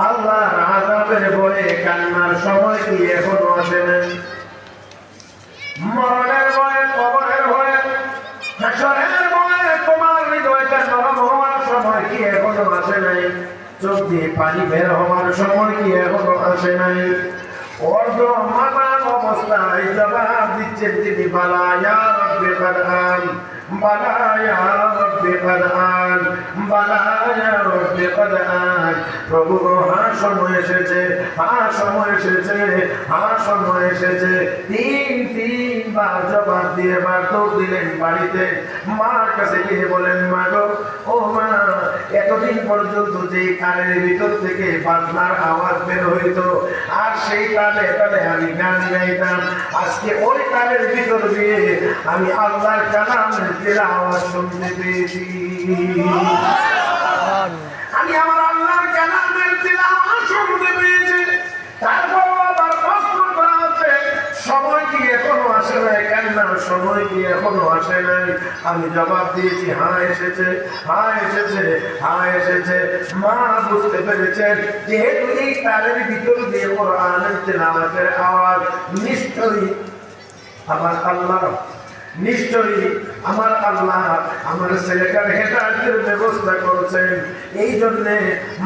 আল্লাহর আযাবের ভয়ে কান্নার সময় কি এখনো আসে নাই? মরণের ভয়ে, কবরের ভয়ে, হাসরের ভয়ে তোমার হৃদয়টা নরম হওয়ার সময় কি এখনো আসে নাই? চোখ দিয়ে পানি বের হওয়ার সময় কি এখনো আসে নাই? অর্ধমাতান অবস্থায় জবাব দিচ্ছেন তিনি, বালা ইয়া রাব্বি কাদ আন, বালা ইয়া রাব্বি কাদ আন, বালা ইয়া রাব্বি কাদ আন। প্রভু হ্যাঁ সময় এসেছে, হ্যাঁ সময় এসেছে, হ্যাঁ সময় এসেছে। তিনবার জবাব দিয়ে মা দৌড় দিলেন বাড়িতে। মার কাছে গিয়ে বলেন, মা গো, ও মা, এতদিন পর্যন্ত যে কানের ভিতর থেকে বাজনার আওয়াজ বের হইতো আর সেই তালে তালে আমি গান গাইতাম, আজকে ওই তালের ভিতর দিয়ে আমি আল্লাহর কালামের তিলাওয়াত শুনতে পেয়েছি। আমি আমার আল্লাহর কালামের তিলাওয়াত শুনতে পেয়েছি। তারপর আবার প্রশ্ন করা হচ্ছে, সময় কি এখনো আসে নাই? কান্নার সময় কি এখনো আসে নাই? আমি জবাব দিয়েছি, হ্যাঁ এসেছে, হ্যাঁ এসেছে, হ্যাঁ এসেছে। মা বুঝতে পেরেছেন যেহেতু এই তারের ভিতর দিয়ে কোরআনের তিলাওয়াতের আওয়াজ, নিশ্চয়ই আমার আল্লাহ, নিশ্চয়ই আমার আল্লাহ আমার ছেলেটার হেদায়েতের ব্যবস্থা করেছেন। এই জন্যে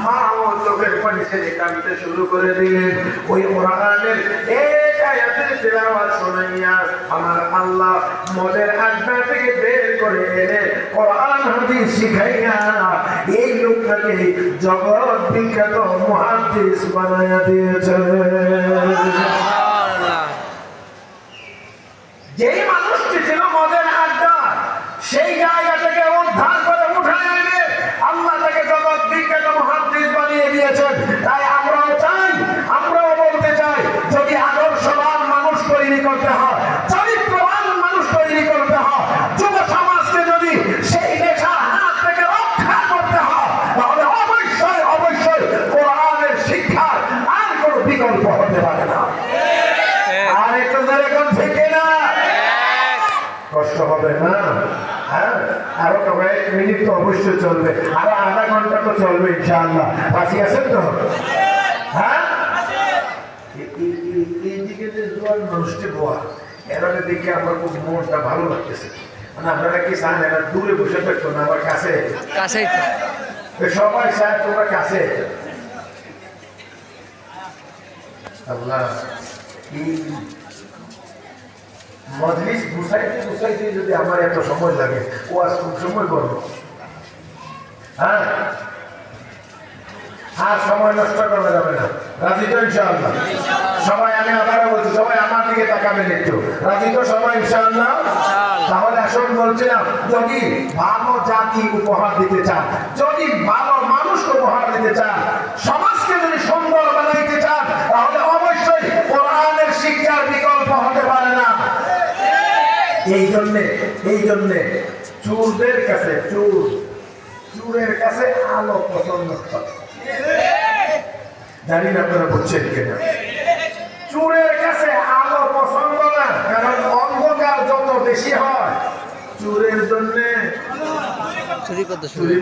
মা ও চোখের পানি ছেড়ে কাঁদতে শুরু করে দিলেন। ওই কোরআনের এক আয়াতের তিলাওয়াত শুনাইয়া আমার আল্লাহ মদের আড্ডা থেকে বের করে এনে কোরআন হাদিস শিখাইয়া এই লোকটাকে জগৎ বিখ্যাত মুহাদ্দিস বানাইয়া দিয়েছে। যেই মানুষটি ছিল মদের আড্ডা, সেই জায়গা থেকে উদ্ধার করে উঠায় এনে আল্লাহ তাকে জগৎ বিখ্যাত মুহাদ্দিস বানিয়ে দিয়েছেন। তাই আমরাও চাই, আমরাও বলতে চাই, যদি আদর্শবান মানুষ তৈরি করতে হয়, চরিত্রবান মানুষ তৈরি করতে হয়, যুব সমাজকে যদি সেই নেশার হাত থেকে রক্ষা করতে হয়, তাহলে অবশ্যই অবশ্যই কোরআনের শিক্ষার আর কোনো বিকল্প হতে পারে না। আর একটু ধরে কোন থেকে না কষ্ট হবে না? হ্যাঁ, আরো কয়েক মিনিট তো অবশ্যই চলবে, আরো আধা ঘন্টা তো চলবে ইনশাআল্লাহ। বাকি আছেন তো? হ্যাঁ, এইদিকে যে জোয়ান মানুষটি বোয়া, এরা দেখে আমার খুব মনটা ভালো লাগতেছে। মানে আপনারা কি চান এরা দূরে বসে থাকতো না, আমার কাছে কাছে সবাই চায় তোমরা কাছে। আল্লাহ মজলিস গুছাইতে গুছাইতে যদি আমার এত সময় লাগে, ও আজ খুব সময় করবো। হ্যাঁ, আর সময় নষ্ট করা যাবে না। রাজি তো ইনশাআল্লাহ? সবাই, আমি আবারও বলছি, সবাই আমার দিকে তাকাবেন একটু। রাজি তো সবাই ইনশাআল্লাহ? তাহলে আসুন বলছিলাম, যদি ভালো জাতি উপহার দিতে চান, যদি ভালো মানুষ উপহার দিতে চান, সমাজকে যদি সুন্দর বানাইতে চান, তাহলে অবশ্যই কোরআনের শিক্ষার বিকল্প হতে পারে না। এই জন্যে চোরদের কাছে, চোরের কাছে আলো পছন্দ করে। জানি না আপনারা বুঝছেন কিনা? চোরের কাছে আলো পছন্দ না, কারণ অন্ধকার যত বেশি হয় চোরের জন্য চুরি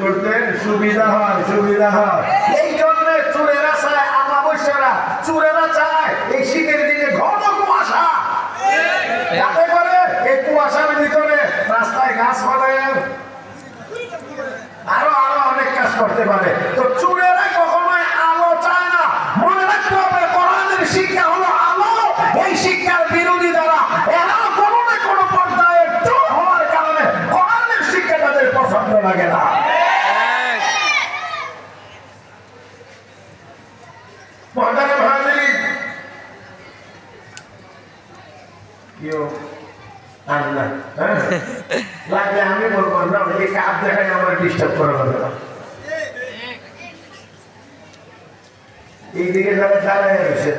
করতে সুবিধা হয়। এই জন্য চোরেরা চায়, আমাবস্যারা চোরেরা চায় এই শীতের দিনে ঘন কুয়াশা, যাতে করে এই কুয়াশার ভিতরে রাস্তায় গাছ বাঁধায় আরো অনেক কাজ করতে পারে। তো চোরেরা কখনোই আলো চায় না। মনে রাখতে হবে, কোরআনের শিক্ষা হলো আলো। এই শিক্ষার বিরোধী দ্বারা এরা কোনো না কোনো পর্যায়ে চোর হওয়ার কারণে কোরআনের শিক্ষা তাদের পছন্দ লাগে না। লাগলে আমি বলবো না, এই কাপ দেখায় আমার ডিস্টার্ব করা হবে না। এইদিকে যারা দাঁড়ায় রয়েছে,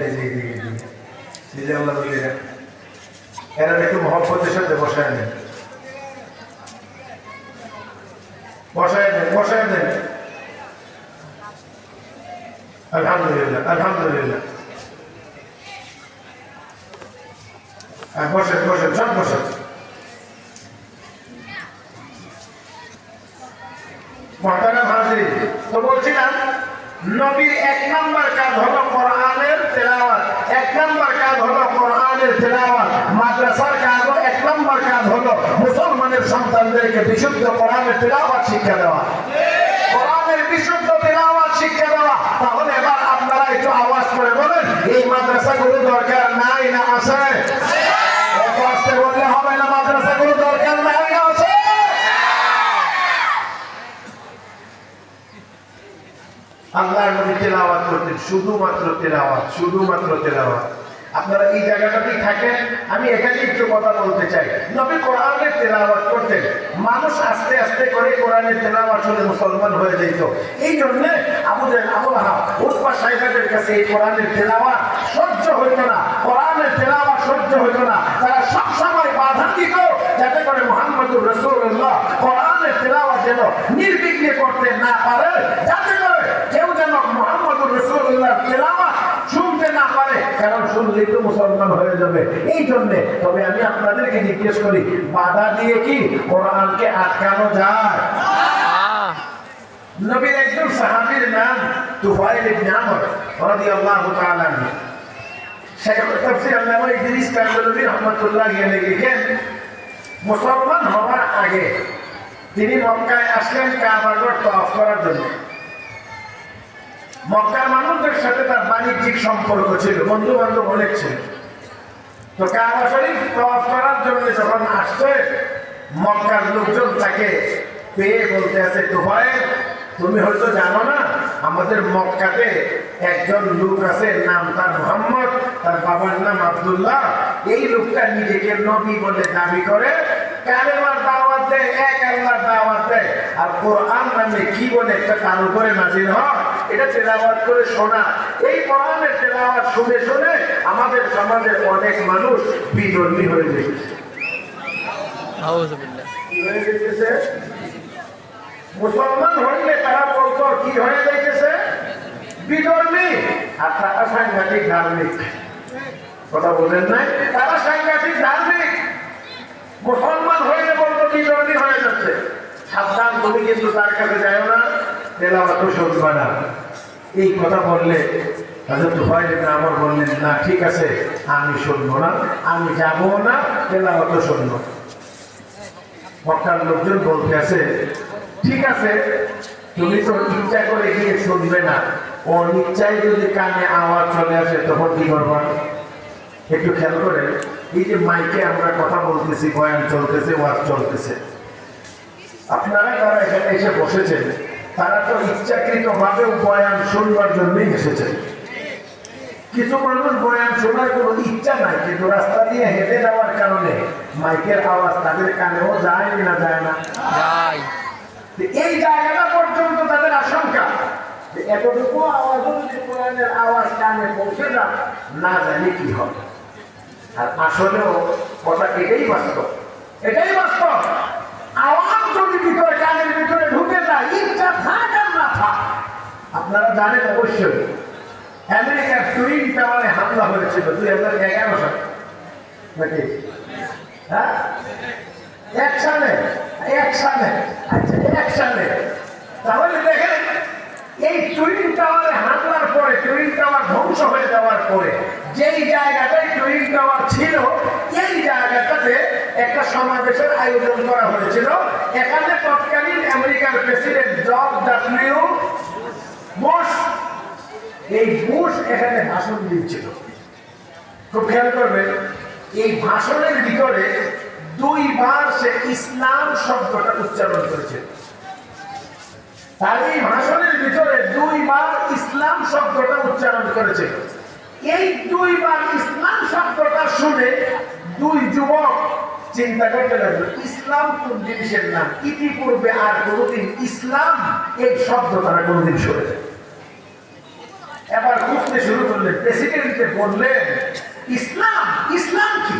এরা একটু মহব্বতের সাথে বসায় দেন, বসায় দেন। আলহামদুলিল্লাহ, আলহামদুলিল্লাহ। বসেন, সব বসেন। মহতারাম হাজির, তো বলছি না নবীর এক নাম্বার কাজ হলো কোরআনের তেলাওয়াত, এক নাম্বার কাজ হলো কোরআনের তেলাওয়াত। মাদ্রাসার কাজ এক নাম্বার কাজ হলো মুসলমানের সন্তানদেরকে বিশুদ্ধ কোরআনের তেলাওয়াত শিক্ষা দেওয়া, কোরআনের বিশুদ্ধ তেলাওয়াত শিক্ষা দেওয়া। তাহলে এবার আপনারা একটু আওয়াজ করে বলেন, এই মাদ্রাসাগুলো দরকার নাই না আছে? এত আসতে বললে হবে না, মাদ্রাসাগুলো দরকার নাই না আছে? আল্লাহর নবী তেলাওয়াত করতেন, শুধুমাত্র তেলাওয়াত, শুধুমাত্র তেলাওয়াত। আপনারা এই জায়গাটাতেই থাকেন, আমি এখানে একটু কথা বলতে চাই। নবী কোরআনের তেলাওয়াত করতেন, মানুষ আস্তে আস্তে করে কোরআনের তেলাওয়াত শুনে মুসলমান হয়ে যেত। এই জন্য আবু লাহাব, উতবা সাহেবের কাছে এই কোরআনের তেলাওয়াত সহ্য হইত না, কোরআনের তেলাওয়াত সহ্য হইত না। তারা সবসময় বাধা দিত যাতে করে মুহাম্মদুর রাসূলুল্লাহ কোরআনের তেলাওয়াত যেন নির্বিঘ্নে করতে না পারে, যাতে করে কেউ যেন মুহাম্মদুর রাসূলুল্লাহর তেলাওয়াত শুনতে না পারে, কারণ শুনলে তো মুসলমান হয়ে যাবে। এই জন্যে তবে আমি আপনাদেরকে জিজ্ঞেস করি, বাধা দিয়ে কি কোরআনকে আটকানো যায়? নবীর একজন সাহাবীর নাম তুফাইল ইবনে আমর রাদিয়াল্লাহু তাআলা আনহু। শেখ তাফসীর আল্লামা ইদ্রিস কান্দলভী রাহমাতুল্লাহি আলাইহি লিখেন, মুসলমান হওয়ার আগে তিনি মক্কায় আসলেন কাবার ঘর তওয়াফ করার জন্য। মক্কার মানুষদের সাথে তার বাণিজ্যিক সম্পর্ক ছিল, বন্ধু বান্ধব অনেক ছিল। তো কাবা শরীফ তওয়াফ করার জন্য যখন আসছে, মক্কার লোকজন তাকে পেয়ে বলতে আছে, তুফাইল তুমি হয়তো জানো না, আমাদের মক্কাতে একজন লোক আছে, নাম তার মুহাম্মদ, তার বাবার নাম আব্দুল্লাহ। এই লোকটা নিজেকে নবী বলে দাবি করে, কালেমার দাওয়াত দেয়, এক আল্লাহর দাওয়াত দেয়, আর কোরআন নামে কি বলে একটা তার উপরে নাজিল হয়, এটা তেলাওয়াত করে শোনা। এই কোরআনের তেলাওয়াত শুনে শুনে আমাদের সমাজের অনেক মানুষ বিধর্মী হয়ে গেছে। কি হয়ে গেছে? মুসলমান হইলে তারা বলতো কি হয়ে যাইতেছে? বিধর্মী। আর তারা সাংঘাতিক ধার্মিক। কথা বলেন নাই? তারা সাংঘাতিক ধার্মিক। মুসলমান হইলে বলতো বিধর্মী হয়ে যাচ্ছে। সাবধান, তুমি কিন্তু তার কাছে যাও না, তেলাওয়াত শুনবে না। এই কথা বললে হযরত তুফাইল ইবনে আমর বললেন, না ঠিক আছে, আমি শুনবো না, আমি যাবো না, তেলাওয়াত শুনবো। মক্কার লোকজন বলতে আছে, ঠিক আছে, তুমি তো ইচ্ছা করে গিয়ে শুনবে না, অনিচ্ছায় যদি কানে আওয়াজ চলে আসে তখন কি করবা? একটু খেয়াল করে, এই যে মাইকে আমরা কথা বলতেছি, বয়ান চলতেছে, ওয়াজ চলতেছে, আপনারা যারা এখানে এসে বসেছেন তারা তো ইচ্ছাকৃত ভাবেও বয়ান শুনবার জন্যই এসেছেন। কিছু মানুষ বয়ান শোনার কোনো ইচ্ছা নাই, কিন্তু রাস্তা দিয়ে হেঁটে যাওয়ার কারণে মাইকের আওয়াজ তাদের কানেও যায় না, যায় না? এই জায়গাটা পর্যন্ত তাদের আশঙ্কা, এতটুকু আওয়াজও যদি কোরআনের আওয়াজ কানে পৌঁছে না, না জানি কি হবে। আর আসলেও কথা এটাই বাস্তব, এটাই বাস্তব। আওয়াজ যদি ভিতরে কানের ভিতরে ঢুকে যায়, ইচ্ছা থাক আর না থাক। আপনারা জানেন অবশ্যই আমেরিকার টুইন টাওয়ারে হামলা হয়েছিল 2011 সালে, নাকি? হ্যাঁ, এক সালে। আচ্ছা, এক সালে। তাহলে দেখেন, এই টুইন টাওয়ারে হামলার পরে, টুইন টাওয়ার ধ্বংস হয়ে যাওয়ার পরে, যেই জায়গাটায় টুইন টাওয়ার ছিল, এই জায়গাটাতে একটা সমাবেশের আয়োজন করা হয়েছিল। এখানে তৎকালীন আমেরিকার প্রেসিডেন্ট জর্জ ডব্লিউ বুশ, এই বুশ এখানে ভাষণ দিচ্ছিল। খুব খেয়াল করবেন, এই ভাষণের ভিতরে 2 বার সে ইসলাম শব্দটা উচ্চারণ করেছে। তার এই ভাষণের ভিতরে 2 বার ইসলাম শব্দটা উচ্চারণ করেছে। এই 2 বার ইসলাম শব্দটা শুনে 2 যুবক চিন্তা করতে লাগলো, ইসলাম কোন জিনিসের নাম? ইতিপূর্বে আর কোনোদিন ইসলাম এই শব্দ তারা কোনোদিন শুনেছে। এবার খুঁজতে শুরু করলেন, প্রেসিডেন্টকে বললেন, ইসলাম, ইসলাম কি?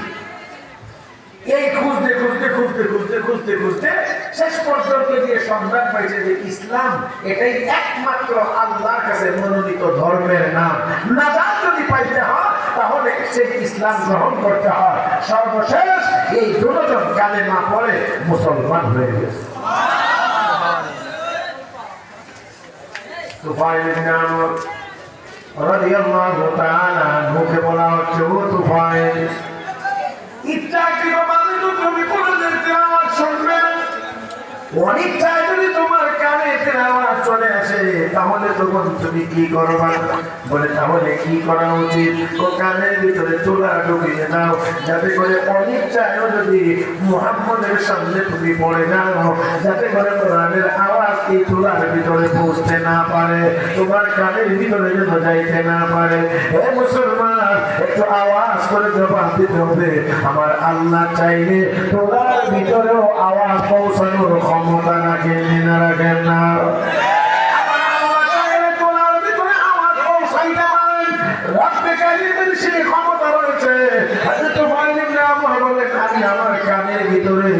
এই খুঁজতে খুঁজতে খুঁজতে খুঁজতে খুঁজতে খুঁজতে শেষ পর্যন্ত দিয়ে সন্ধান পাইছে যে ইসলাম এটাই একমাত্র আল্লাহর কাছে মনোনীত ধর্মের নাম। নাজাত যদি পাইতে হয় তাহলে সেই ইসলাম গ্রহণ করতে হয়। সর্বশেষ এই দুজন কালেমা পড়ে মুসলমান হয়ে গেছে। তুফাইল ইবনে আমর রাদিয়াল্লাহু তাআলা আনহুকে বলা হচ্ছে, ও তুফাইল, ইচ্ছাকৃতভাবে তো তুমি কোরআনের তেলাওয়াত শুনবে না, অনিচ্ছায় যদি তোমার কানে তেলাওয়াত চলে আসে তাহলে তখন তুমি কি করবা? বলে তাহলে কি করা উচিত? ও কানের ভিতরে তুলা ঢুকিয়ে দাও, যাতে করে অনিচ্ছায়ও যদি মুহাম্মদের সামনে তুমি পড়ে যাও, যাতে করে কোরআনের আওয়াজ এই তুলার ভিতরে পৌঁছতে না পারে, তোমার কানের ভিতরে যেন যাইতে না পারে। হে মুসলমান, একটু আওয়াজ করে জবাব দিতে হবে, আমার আল্লাহ চাইলে তুলার ভিতরেও আওয়াজ পৌঁছানোর ক্ষমতা রাখেন না রাখেন না? সেই ক্ষমতা রয়েছে। আমি আমার কানের ভিতরে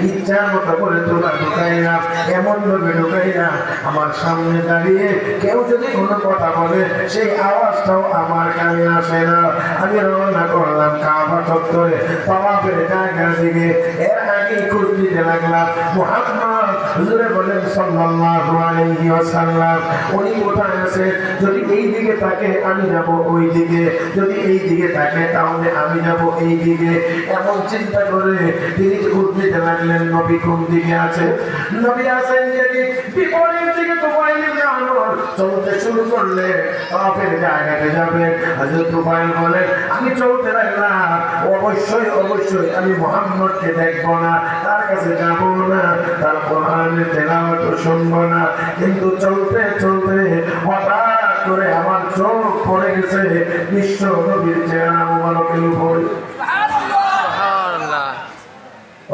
ইচ্ছা মতো করে তোলা ঢুকাই না, এমন ভাবে ঢুকাই না আমার সামনে দাঁড়িয়ে কেউ যদি কোনো কথা বলে সেই আওয়াজটাও আমার কানে আসে না। আমি রওনা করলাম কাবা চত্বরে তাওয়াফের জায়গার দিকে। এর আগে খোঁজ নিতে লাগলাম মুহাম্মদ হুজুরে বলেন সাল্লাল্লাহু আলাইহি ওয়াসাল্লাম উনি কোথায় আছে? যদি এই দিকে তাকে আমি যাব ওই দিকে, যদি এই দিকে তাকে তাহলে আমি যাব এই দিকে। এমন চিন্তা করে তিনি খোঁজ নিতে লাগলেন নবী কোন দিকে আছে। নবী আছেন যদি বিপরীত দিকে, তুফাইল ইবনে আমর চলতে শুরু করলে তাওয়াফের জায়গাতে যাবে। হযরত তুফাইল বলেন আমি চলতে লাগলাম, অবশ্যই অবশ্যই আমি মুহাম্মদকে দেখব না, তার কাছে যাব না, তার কোরআনের তেলাওয়াত শুনবো না। কিন্তু চলতে চলতে হঠাৎ করে আমার চোখ পড়ে গেছে বিশ্ব নবীর চেহারা মুবারকের উপর।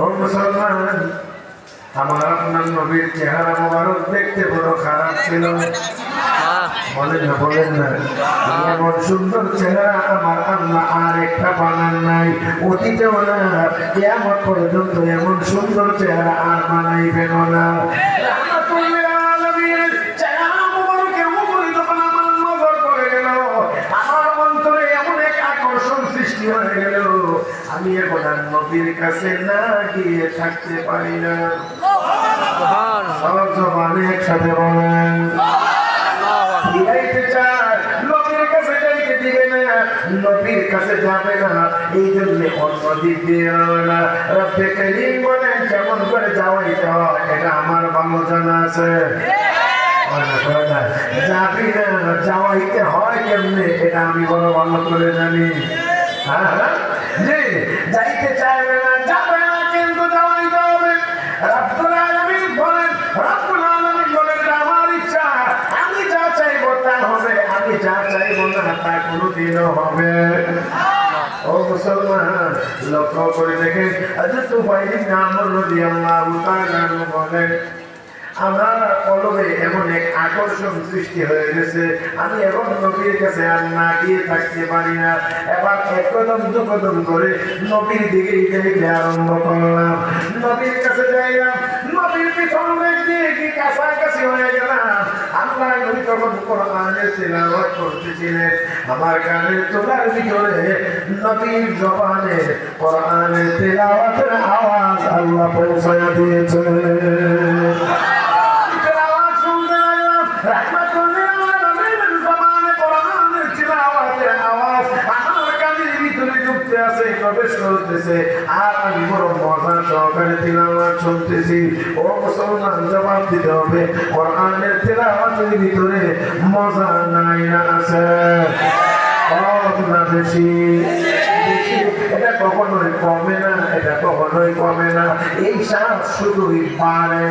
ও মুসলমান, আমার আপনার নবীর চেহারা মুবারক দেখতে বড় খারাপ ছিল, বলেন না বলেন না? এমন সুন্দর চেহারা আমার আল্লাহ আর একটা বানান নাই, অতীতেও না, কিয়ামত পর্যন্ত এমন সুন্দর চেহারা আর বানাইবেন না। আমি এখন আর নবীর কাছে না গিয়ে থাকতে পারি না। সব জবানে একসাথে বলেন ফিরাইতে চায়, নবীর কাছে যাইতে দিবে না, নবীর কাছে যাবে না, এই জন্য অন্য দিক দিয়ে না। রব্বে কারীম বলেন কেমন করে যাওয়াইতে হয় এটা আমার ভালো জানা আছে। যাবি না, যাওয়াইতে হয় কেমনে এটা আমি বড় ভালো করে জানি। যাইতে চাইবে না, যাবে না, কিন্তু যাওয়াইতে হবে। রব্বুল আলামিন বলেন, রব্বুল আলামিন বলেন আমার ইচ্ছা, আমি যা চাইবো তা হবে, আমি যা চাইবো না তা কোনোদিনও হবে। ও মুসলমান, লক্ষ্য করে দেখেন হযরত তুফাইল ইবনে আমর রাদিয়াল্লাহু তাআলা আনহু বলেন আমার কলবে এমন এক আকর্ষণ সৃষ্টি হয়ে গেছে, আমি এখন নবীর কাছে আর না গিয়ে থাকতে পারি না। এবার এক কদম দু কদম করে নবীর দিকে যেতে আরম্ভ করলাম। নবীর কাছে যাইলাম, নবীর পিছন দিয়ে কি কাছাকাছি হয়ে গেলাম। আল্লাহ নবী তখন কোরআনের তেলাওয়াত করতেছিলেন, আমার কানের তোলার ভিতরে নবীর জবানে কোরআনের তেলাওয়াতের আওয়াজ আল্লাহ পৌঁছায়া দিয়েছে। প্রবেশ করতেছে আর আমি বড় মজা সহকারে তিলাওয়াত শুনতেছি। ও মুসলমান, জবাব দিতে হবে কোরআনের তিলাওয়াতের ভিতরে মজা নাই না আছে? কম না বেশি? এটা কখনোই কমে না, এটা কখনোই কমে না। এই শ্বাস শুধুই বাড়ে,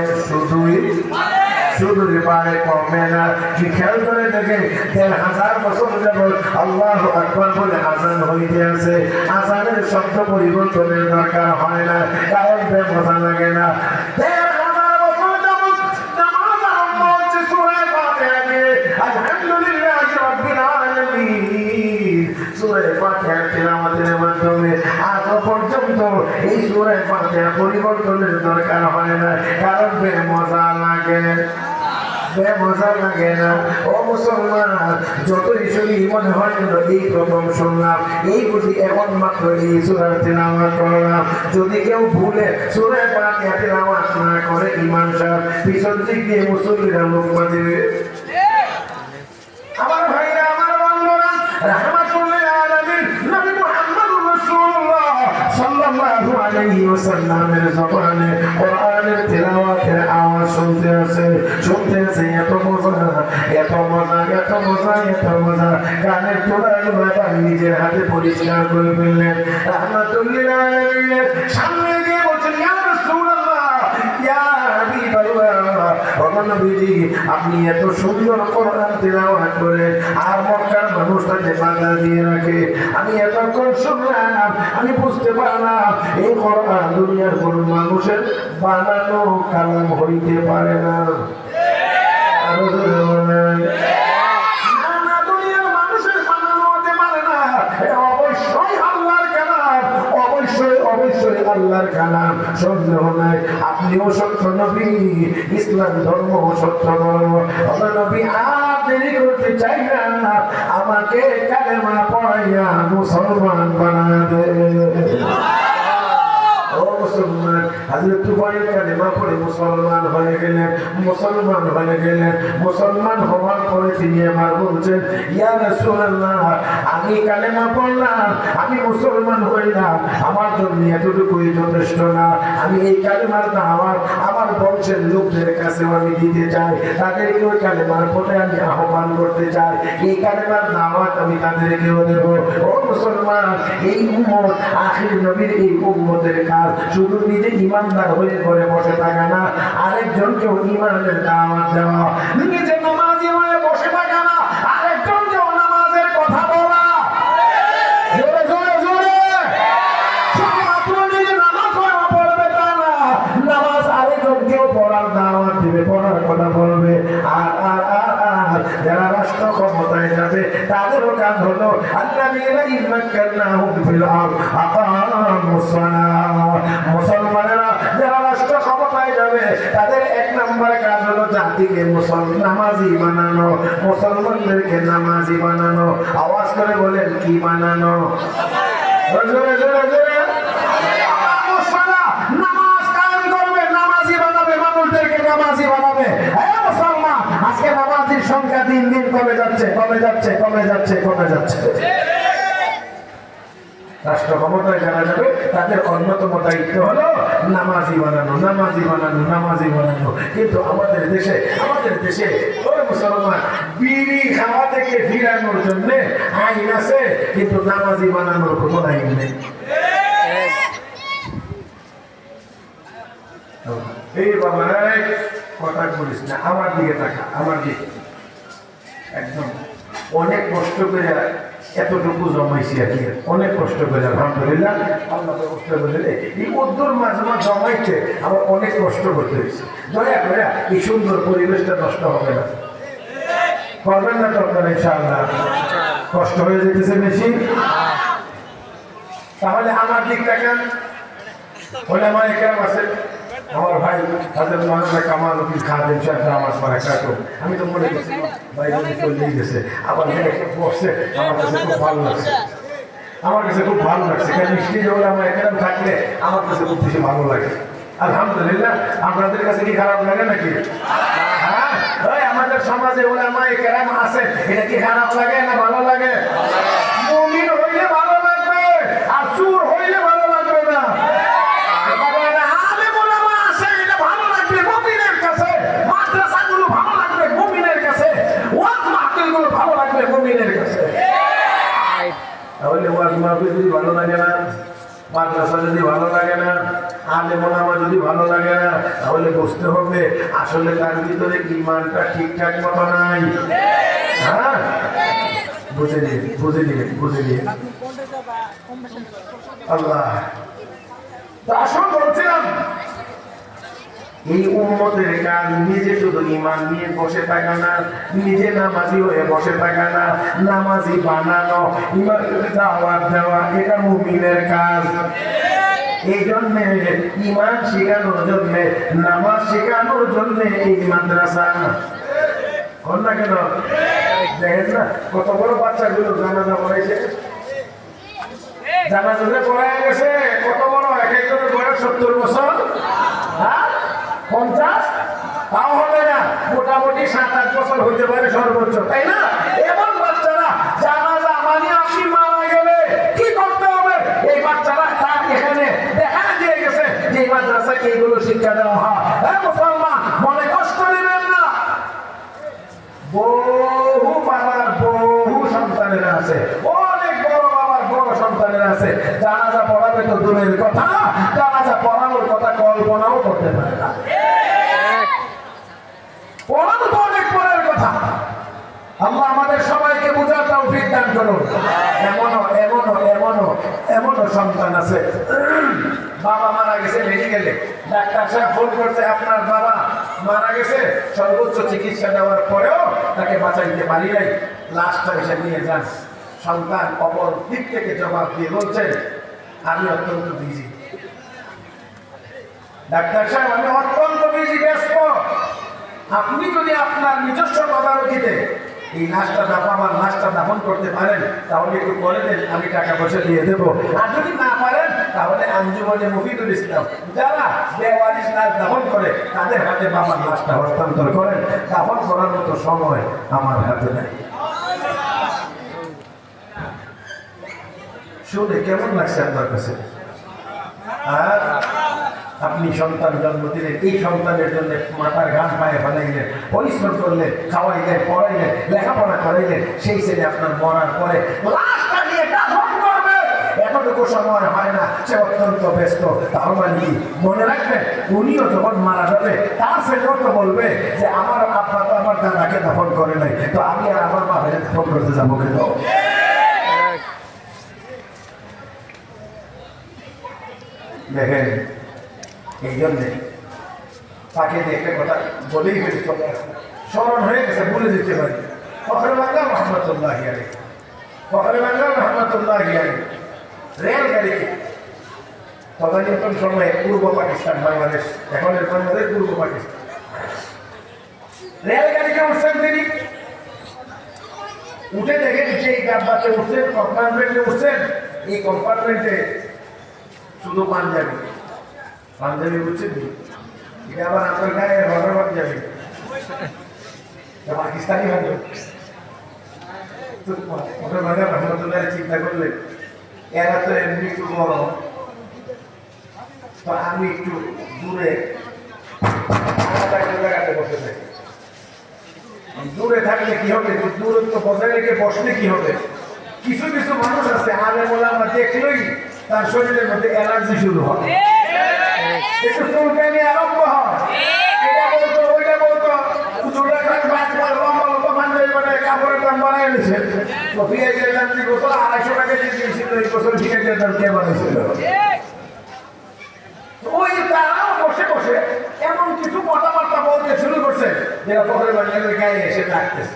শুধুই পারে, কমে না। কি খেয়াল করে দেখে ১,০০০ বছর যাবত আল্লাহু আকবার বলে আযান হইতে আছে, আযানের শব্দ পরিবর্তনের দরকার হয় না, কারণ মজা লাগে না। ১,০০০ বছর যাবত নামাজ আরম্ভ হচ্ছে সূরা ফাতিহা দিয়ে, আলহামদুলিল্লাহি রাব্বিল আলামিন সূরা ফাতিহা তিলাওয়াতের মাধ্যমে আজ পর্যন্ত এই সূরা ফাতিহা পরিবর্তনের দরকার হয় না, কারণ মজা লাগে, মজা লাগে না। ও মুসলমান, যতই শুনি মনে হয় এই প্রথম শুনলাম, এই বুঝি এখন মাত্র এই সূরার তিলাওয়াত করলাম। যদি কেউ ভুলে সূরা ফাতিহা তিলাওয়াত না করে ইমাম সাহেব পিছন দিক দিয়ে মুসল্লিরা লোকমা দিবে, সাল্লামের জবানে কোরআনের তেলাওয়াতের আওয়াজ শুনতে আছে এত মজা এত মজা এত মজা এত মজা কানের তোলাগুলো আবার নিজের হাতে পরিষ্কার করে ফেললেন রাহমাতুল্লিল আলামিনের সামনে গিয়ে বলছেন ইয়া রাসূলুল্লাহ ইয়া হাবিবাল্লাহ ওগো নবীজি আপনি এত সুন্দর কোরআন তেলাওয়াত করেন আর মক্কার মানুষটাকে বাধা দিয়ে রাখে আমি এতক্ষণ শুনলাম আমি বুঝতে পারলাম এই কোরআন দুনিয়ার কোন মানুষের বানানো কালাম হইতে পারে না আরো জোরে বলেন না দুনিয়ার মানুষের বানানো হতে পারে না এটা অবশ্যই আল্লাহর কালাম অবশ্যই আল্লাহর কালাম সন্দেহ নাই আপনিও সত্য নবী ইসলাম ধর্ম সত্য ধর্ম নবী আর দেরি করতে চাই না আমাকে কালেমা পড়াইয়া মুসলমান বানা দে ও মুসলমান হযরত তুফাইল কালেমা পড়ে মুসলমান হয়ে গেলেন মুসলমান হওয়ার পরে তিনি আমার বলছেন ইয়া রাসূলুল্লাহ আমি কালেমা পড়লাম আমি মুসলমান হইলাম আমার জন্য এতটুকুই যথেষ্ট না আমি এই কালেমার দাওয়াত আমার বংশের লোকদের কাছে আমি দিতে চাই তাদেরকে ওই কালেমার পথে আমি আহ্বান করতে চাই এই কালেমার দাওয়াত আমি তাদেরকেও দেব ও মুসলমান এই উম্মত আখির নবীর এই উম্মতের কাজ শুধু নিজে ইমানদার হয়ে ঘরে বসে থাকা না আরেকজনকেও ইমানের দাওয়াত দেওয়া নিজে নামাজি হয়ে বসে থাকা না আরেকজনকেও নামাজের কথা বলা জোরে জোরে জোরে শুধুমাত্র নিজে নামাজ পড়বে তা না নামাজ আরেকজনকেও পড়ার দাওয়াত দিবে পড়ার কথা বলবে আর যারা রাষ্ট্র ক্ষমতায় যাবে তাদেরও কাজ হলো আল্লাযীনা ইমাক্কানাহুম ফিল আরদ আকামুস সালাহ মুসলমানেরা যারা রাষ্ট্র ক্ষমতায় যাবে তাদের এক নম্বর কাজ হলো জাতিকে নামাজি বানানো মুসলমানদেরকে নামাজি বানানো আওয়াজ করে বলেন কি বানানো জোরে জোরে জোরে নামাজ কায়েম করবে নামাজি বানাবে মানুষদেরকে নামাজি বানাবে মুসলমান আজকে নামাজির সংখ্যা দিন দিন কমে যাচ্ছে রাষ্ট্র ক্ষমতায় যারা যাবে তাদের অন্যতম দায়িত্ব হলো নামাজি বানানো কিন্তু আমাদের দেশে ওই মুসলমান বিড়ি খাওয়া থেকে ফিরানোর জন্য আইন আছে কিন্তু নামাজি বানানোর কোনো আইন নেই এই বাবা কথা বলিস না আমার দিকে তাকা আমার দিকে একদম অনেক কষ্ট করে এতটুকু জমাইছি আর কি অনেক কষ্ট করে আলহামদুলিল্লাহ আল্লাহ কষ্ট করে এই উদ্দুর মাঝে জমাইতে আমার অনেক কষ্ট করতে হয়েছে দয়া করে এই সুন্দর পরিবেশটা নষ্ট হবে না করবেন না তো আপনারা ইনশাআল্লাহ কষ্ট হয়ে যেতেছে বেশি তাহলে আমার দিক তাকান ওলামা ইকরাম আছে আমার ভাই হযরত মাওলানা কামাল উদ্দিন খাদেম সাহেব নামাজ পড়া কাটো আমি তো মনে করছি ভাই যদি চলে গেছে আবার একটা বসে আমার কাছে খুব ভালো লাগছে কারণ স্টেজ ওলামা ইকরাম থাকলে আমার কাছে খুব বেশি ভালো লাগে আলহামদুলিল্লাহ আপনাদের কাছে কি খারাপ লাগে নাকি হ্যাঁ ওই আমাদের সমাজে ওলামা ইকরাম আছে এটা কি খারাপ লাগে না ভালো লাগে মুমিন হইলে ভালো লাগবে আর চোর হইলে ভালো লাগবে না তাহলে ওয়াজ মাহফিল যদি ভালো লাগে না মাদ্রাসা যদি ভালো লাগে না আলেম ওলামা যদি ভালো লাগে না তাহলে বুঝতে হবে আসলে তার ভিতরে ঈমানটা ঠিকঠাক মতো নাই হ্যাঁ বুঝে নিয়ে আল্লাহ তো আসল বলছিলাম এই উম্মতের কাজ নিজে শুধু ঈমান নিয়ে বসে থাকা না নিজে নামাজি হয়ে বসে থাকা না নামাজি বানানো ইমানের দাওয়াত দেওয়া এটা মুমিনের কাজ এই জন্য ঈমান শেখানোর জন্য নামাজ শেখানোর জন্য এই মাদ্রাসা কোন না কেন দেখেন না কত বড় বাচ্চাগুলো জানাজা পড়াইছে জানাজা পড়ায় গেছে কত বড় এক একজনের বয়স 70 বছর হ্যাঁ 50 তাও হবে না মোটামুটি 7-8 বছর হইতে পারে সর্বোচ্চ তাই না এমন বাচ্চারা জানাজা মানে আপনি মারা গেলে কি করতে হবে এই বাচ্চারা তার এখানে দেখা দিয়ে গেছে বহু বাবার বহু সন্তানেরা আছে, অনেক বড় বাবার বড় সন্তানেরা আছে, জানাজা পড়াবে তো দূরের কথা, জানাজা পড়ানোর কথা কল্পনাও করতে পারে না। পড়ানো তো অনেক পরের কথা। আল্লাহ আমাদের সবাইকে বুঝার তৌফিক দান করুন। এমনও সন্তান আছে, বাবা মারা গেছে মেডিকেলে, ডাক্তার সাহেব ফোন করছে আপনার বাবা মারা গেছে, সর্বোচ্চ চিকিৎসা দেওয়ার পরেও তাকে বাঁচাইতে পারি নাই, লাশটা এসে নিয়ে যান। সন্তান অপর দিক থেকে জবাব দিয়ে বলছেন আমি অত্যন্ত বিজি ডাক্তার সাহেব, আমি অত্যন্ত বিজি, ব্যস্ত। আপনি যদি আপনার নিজস্ব তদারকিতে এই লাশটা দাফন করতে পারেন তাহলে একটু করে দেন, আমি টাকা পয়সা দিয়ে দেবো। আর যদি না পারেন তাহলে আঞ্জুমানে মফিদুল ইসলাম যারা বেওয়ারিশ লাশ দাফন করে তাদের হাতে বাবার লাশটা হস্তান্তর করেন। দাফন করার মতো সময় আমার হাতে নেই। শুনে কেমন লাগছে আপনার কাছে? আর আপনি সন্তান জন্ম দিলেন, এই সন্তানের জন্য মাথার ঘাম পায়ে ফেলাইলেন, পরিশ্রম করলেন, খাওয়াইলেন, পড়াইলেন, লেখাপড়া করাইলেন, সেই ছেলে আপনার মরার পরে লাশটা নিয়ে দাফন করবে এতটুকু সময় হয় না, সে অত্যন্ত ব্যস্ত। তার মানে কি মনে রাখবেন, উনিও যখন মারা যাবে তার ছেলেও তো বলবে যে আমার আব্বা তো আমার দাদাকে দাফন করে নাই, তো আমি আর আমার বাবাকে দাফন করতে যাবো কেন? দেখেন, এই জন্যে তাকে একটা কথা বলেই ফেলি, চলে আসে, স্মরণ হয়ে গেছে, ভুলে যেতে পারি। ফখরে বাংলা রহমতুল্লাহি আলাইহি, ফখরে বাংলা রহমতুল্লাহি আলাইহি রেলগাড়িতে তদানীন্তন সময়ে পূর্ব পাকিস্তান বাংলাদেশ, এখন এর বাংলাদেশ পূর্ব পাকিস্তান, রেলগাড়িতে উঠছেন তিনি। উঠে দেখেন যে ডাব্বাতে উঠছেন, কম্পার্টমেন্টে উঠছেন, এই কম্পার্টমেন্টে শুধু পাঞ্জাবি বুঝছেন, এটা আবার আপনার গায়ে রডার পাঞ্জাবি, পাকিস্তানি হবে। রহমতুল্লাহ চিন্তা করলেন এরা তো এমনি একটু বড়, তো আমি একটু দূরে জায়গাতে বসে থাকি। দূরে থাকলে কি হবে, দূরত্ব বজায় রেখে বসলে কি হবে? কিছু কিছু মানুষ আছে আলে মোলামা দেখলেই তার শরীরের মধ্যে অ্যালার্জি শুরু হয়, একটু চুলকানি আরম্ভ হয়, এটা বলতো ওইটা বলতো, কাপড়ের দাম বাড়াই গেছে, পেঁয়াজের দাম 250 টাকা দিয়েছিল, এই বছর পেঁয়াজের দাম কে বাড়াইছিল? ওই তারাও বসে বসে এমন কিছু কথাবার্তা বলতে শুরু করছে যেটা পকের বাংলাদেশের গায়ে এসে লাগতেছে।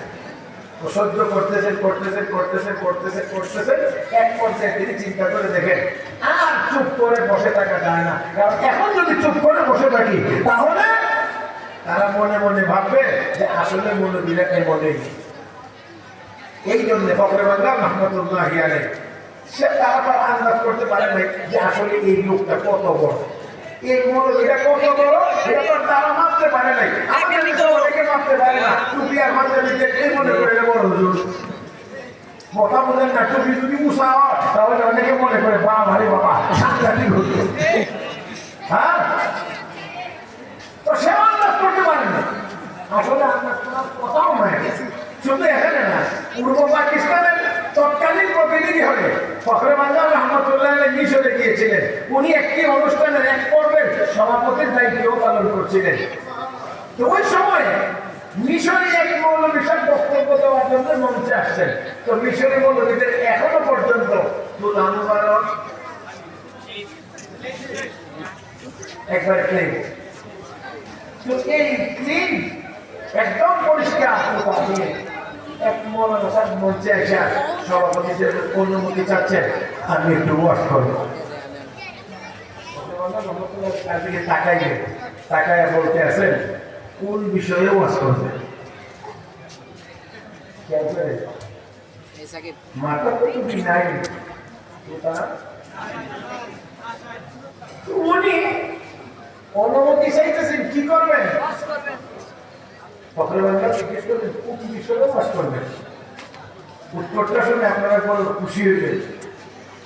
সহ্য করতেছেন এক পর্যায়ে তিনি চিন্তা করে দেখেন আর চুপ করে বসে থাকা যায় না, কারণ এখন যদি চুপ করে বসে থাকি তাহলে তারা মনে মনে ভাববে যে আসলে মৌলবীরা এমনই। এই জন্য ফখরে বাংলা রহমতুল্লাহি আলাইহি সে তারা আন্দাজ করতে পারে নাই যে আসলে এই লোকটা কত বড়, এই মৌলবীরা কত বড়, এটা তো তারা মাপতে পারে নাই, অনেকে মাপতে পারে না। টুপি আর মাথায় এই মনে করে বড় হুজুর কথা বলেন না, টুপি যদি মুসা হয় তাহলে অনেকে মনে করে বা ভারী বাবা সাংঘাতিক হুজুর। হ্যাঁ, তো সে আন্দাজ করতে পারে না, আসলে আন্দাজ করার কথাও নয়। শুধু এখানে না, পূর্ব পাকিস্তানের তৎকালীন প্রতিনিধি হলে ফখরে বাংলা রহমতুল্লাহ মিশরে গিয়েছিলেন। উনি একটি অনুষ্ঠানের এক পর্বের সভাপতির দায়িত্বও পালন করছিলেন। তো ওই সময় মিশরে এক মৌলবী সাহেব বক্তব্য দেওয়ার জন্য মঞ্চে আসছেন। তো মিশরি মৌলবীদের এখনো পর্যন্ত একবার ক্লিন, তো এই ক্লিন একদম পরিষ্কার এক মৌলানা সাহেব মঞ্চে এসে সভাপতিদের অনুমতি চাচ্ছেন আমি একটু ওয়াশ করবো। তাকায় বলতে আছেন কোন বিষয়ে ওয়াশ করবে? মাথা তো তুমি নাই, উনি অনুমতি চাইতেছেন কি করবেন? ফখরে বাংলা জিজ্ঞেস করবেন কোন বিষয়ে ওয়াশ করবেন? উত্তরটা শুনে আপনারা বড় খুশি হইবেন।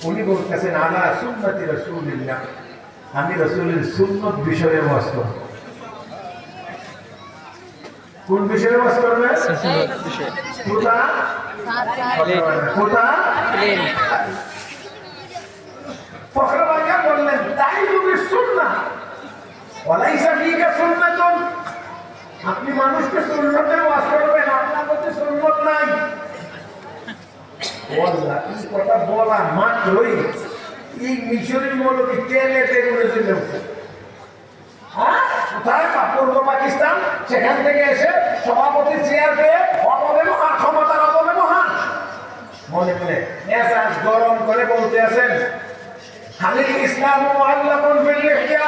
উনি বলতেছেন আলা সুন্নতি রাসূলিল্লাহ, আমি রাসূলের সুন্নত বিষয়ে ওয়াজ করব। কোন বিষয়ে ওয়াজ করবে? কোথা কোথা ফখর বাজা বললেন তাই তুমি সুন্নাহ ওয়ালাইসা ফিকা সুন্নাতুন। আপনি মানুষকে সুন্নতের ওয়াজ করবেন, আপনার মধ্যে সুন্নত নাই। ওয়াল্লাহ এই কথা বলা মাত্রই এই মিশরের মৌলবী টেনে টেনে চলে উঠছে। কোথায়? পূর্ব পাকিস্তান। সেখান থেকে এসে সভাপতির চেয়ার পেয়ে অপব্যবহার, ক্ষমতার অপব্যবহার মনে মনে মেজাজ গরম করে বলতে আছেন হালিল ইসলাম মুআল্লাকুন ফিল লিহইয়া।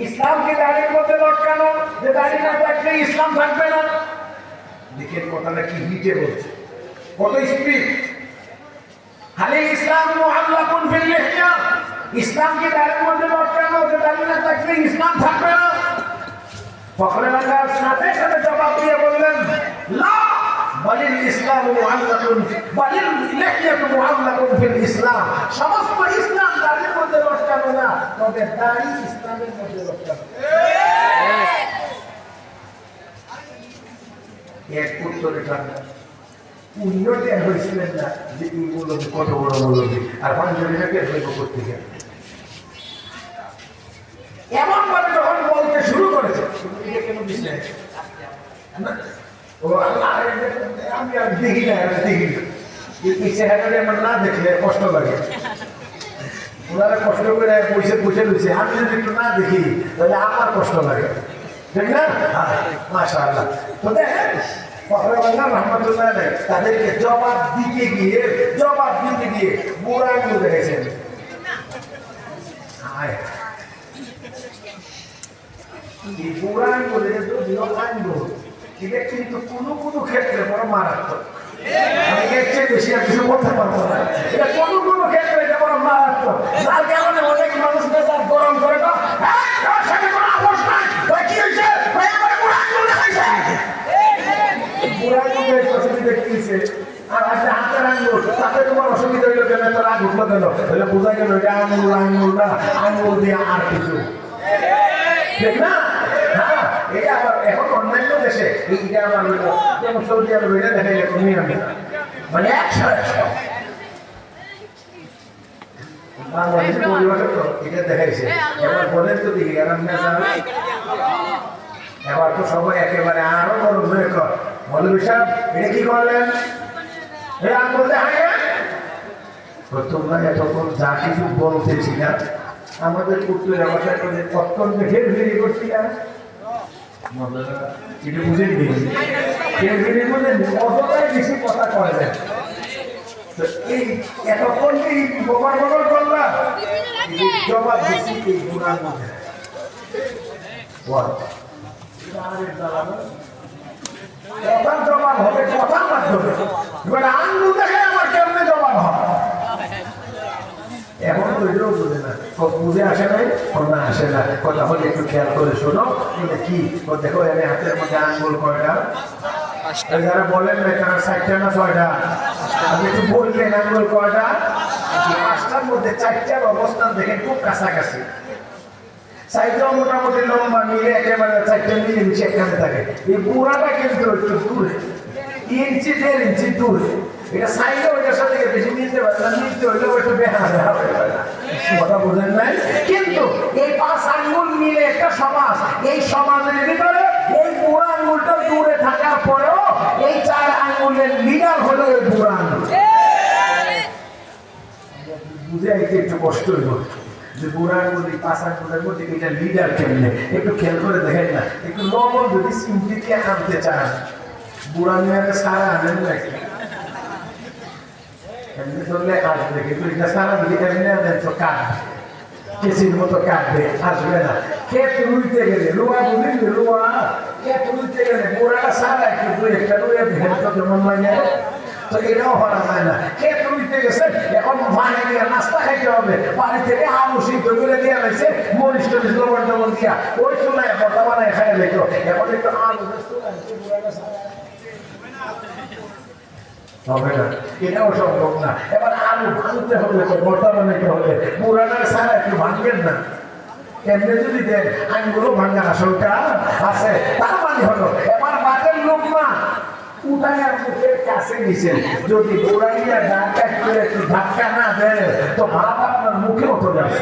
ইসলাম কি দাড়ির মধ্যে লটকানো, যে দাড়ি না থাকলে ইসলাম থাকবে না? দেখেন কথাটা কি হিটে বলছে, কত স্পিড। হালিল ইসলাম মুআল্লাকুন ফিল লিহইয়া, ইসলাম কি দাড়ির মধ্যে লটকানো, যে দাড়ি না থাকলে ইসলাম থাকবে না? ফখরে বাজার সাথে সাথে জবাব দিয়ে বললেন লা বালিল ইসলাম মুআল্লাকুন বালিল লিহইয়াতু মুআল্লাকুন ফিল ইসলাম। সমস্ত ইসলাম দাড়ির মধ্যে লটকানো না, তবে দাড়ি ইসলামের মধ্যে লটকানো। এক উত্তরে ঠান্ডা উন্নতি হয়েছিলেন না যে এই মৌলবী কত বড় মৌলবী, আর পাঞ্জাবিটাকে ভেবে করতে গেল এমন ভাবে যখন বলতে শুরু করেছে কেন দিচ্ছেন ও আল্লাহ আমি আর দেখি না দেখি না এই চেহারাটা আমার না দেখলে কষ্ট লাগে। ওনারা কষ্ট করে পয়সা পয়সা দিচ্ছে, আমি যদি একটু না দেখি তাহলে আমার কষ্ট লাগে, ঠিক না? মাশাআল্লাহ। তো দেখেন রহমতুল্লাহ তাদেরকে জবাব দিতে গিয়ে বুড়া আঙ্গুল দেখেছেন। এই বুড়া আঙ্গুলের যদিও আঙ্গুল, এটা কিন্তু কোনো কোনো ক্ষেত্রে বড় মারাত্মক। আমি এর চেয়ে বেশি আর কিছু বলতে পারবো না। এটা কোনো কোনো ক্ষেত্রে এটা বড় মারাত্মক। যার কারণে অনেক মানুষ মেজাজ গরম করে তো সাথে কোনো আপোষ নাই, কি হয়েছে বুড়া আঙ্গুল দেখাইছে, বুড়া আঙ্গুলের অসুবিধা কি হয়েছে, আর আজকে হাতের আঙ্গুল তাতে তোমার অসুবিধা হইলো কেন, তোর আগ উঠলো কেন, তাহলে বোঝা গেল এটা আঙ্গুল না, আঙ্গুল দিয়ে আর কিছু, ঠিক না? হ্যাঁ, এটা আবার এখন অন্যান্য দেশে এইটা আমার যেমন সৌদি আরব এটা দেখা যায় তুমি আমি মানে 100 বাংলাদেশে পরিবারে তো এটা দেখাইছে। এবার বলেন তো দেখি এবার তো সবাই একেবারে আরো বড় হয়ে কর মৌলভী সাহেব এটা কি করলেন, এই আঙ্গুল দেখাই তোমরা এতক্ষণ যা কিছু বলতেছি না আমাদের পুত্রের অবস্থায় করে অত্যন্ত ঘেরঘেরি করছি না, এটা বুঝেন নি, ঘেরঘেরি বুঝেন অতটাই বেশি কথা করেন। তো এই এতক্ষণ এই বকর করলাম জবাব বেশি এই গুণার মধ্যে কথার জবাব হবে কথার মাধ্যমে, এবার আঙ্গুল দেখে আমার কেমনে জবাব হবে। এখন তো এটাও বুঝে না, বুঝে আসে নাই, না আসে না, কথা হলে একটু খেয়াল করে শোনো। কি দেখো আমি হাতের মধ্যে আঙ্গুল কয়টা, যারা বলেন না তারা 60টা না 6টা, আপনি একটু বললেন আঙ্গুল কয়টা, 5টার মধ্যে 4টার অবস্থান দেখেন খুব কাছাকাছি, 4টাও মোটামুটি লম্বা মিলে একেবারে 4টা মিলে মিশে এখানে থাকে। এই বুড়াটা কিন্তু একটু দূরে, 3 ইঞ্চি 1.5 ইঞ্চি দূরে, এটা সাইডে ওইটার সাথে বেশি মিলতে পারে না, মিলতে হইলেও একটু বেহারা হবে, কথা বোঝেন নাই? কিন্তু এই 5 আঙ্গুল মিলে একটা সমাজ, এই সমাজের ভিতরে এই বুড়া আঙ্গুলটা দূরে থাকার পরেও এই 4 আঙ্গুলের লিডার হলো এই বুড়া আঙ্গুল। বুঝে একটু কষ্ট হইল যে বুড়া আঙ্গুল 5 আঙ্গুলের মধ্যে এটা লিডার কেমনে, একটু খেয়াল করে দেখেন না। একটু লবণ যদি সিম্পলিতে আনতে চান, বুড়া মেয়েকে সারা আনেন নাকি এমনি ধরলে আসবে, কিন্তু এটা সারা যদি এমনি আনেন তো কাটবে, কেসির মতো কাটবে, আসবে না। ক্ষেত রুইতে গেলে রোয়া বুঝলি, রোয়া ক্ষেত রুইতে গেলে বুড়াটা সারা একটু 2-1টা রুয়ে দেখেন তো কেমন লাগে, তো এটাও হওয়া যায় না। ক্ষেত রুইতে গেছে, এখন বাড়ি দিয়ে নাস্তা খাইতে হবে, বাড়ি থেকে আলু সিদ্ধ করে দিয়ে লাগছে, মরিচ টরিচ লবণ টবণ দিয়া ওই চুলায় কথা বানায় খাই লেখো, এখন একটু আলু হবে না, এটাও সম্ভব না। এবার আলু ভাঙতে হলে, ভর্তা বানাইতে হলে বুড়াটার সারা একটু ভাঙবেন না, এমনি যদি দেন আঙ্গুলও ভাঙার আশঙ্কা আছে। তার মানে হলো এবার বাটের লোকমা উঠাইয়া মুখের কাছে নিছেন, যদি দৌড়াইয়া একটু ধাক্কা না দেয় তো ভাত আপনার মুখে মতো যাবে।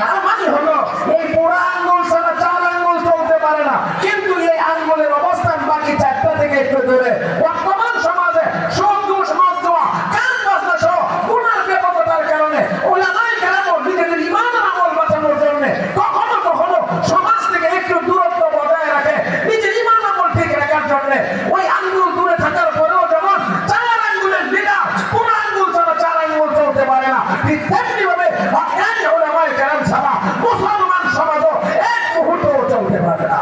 তার মানে হলো এই পোড়া আঙ্গুল ছাড়া 4 আঙ্গুল চলতে পারে না, কিন্তু এই আঙ্গুলের অবস্থান বাকি 4টা থেকে একটু দূরে। বর্তমান সমাজে সব দোষ মত দেওয়া, কান বাজনা সহ গুনার ব্যাপকতার কারণে ওলামায়ে কেরাম নিজেদের ঈমানের আমল বাঁচানোর জন্য কখনো কখনো সমাজ থেকে একটু দূরত্ব বজায় রাখে নিজের ঈমান আমল ঠিক রাখার জন্য। ওই আঙ্গুল দূরে থাকার পরেও যেমন 4 আঙ্গুলের বিনা পোড়া আঙ্গুল ছাড়া 4 আঙ্গুল চলতে পারে না, ঠিক তেমনি ভাবে হক্কানি ওলামায়ে কেরাম ছাড়া মুসলমান সমাজও এক মুহূর্তও চলতে পারে না।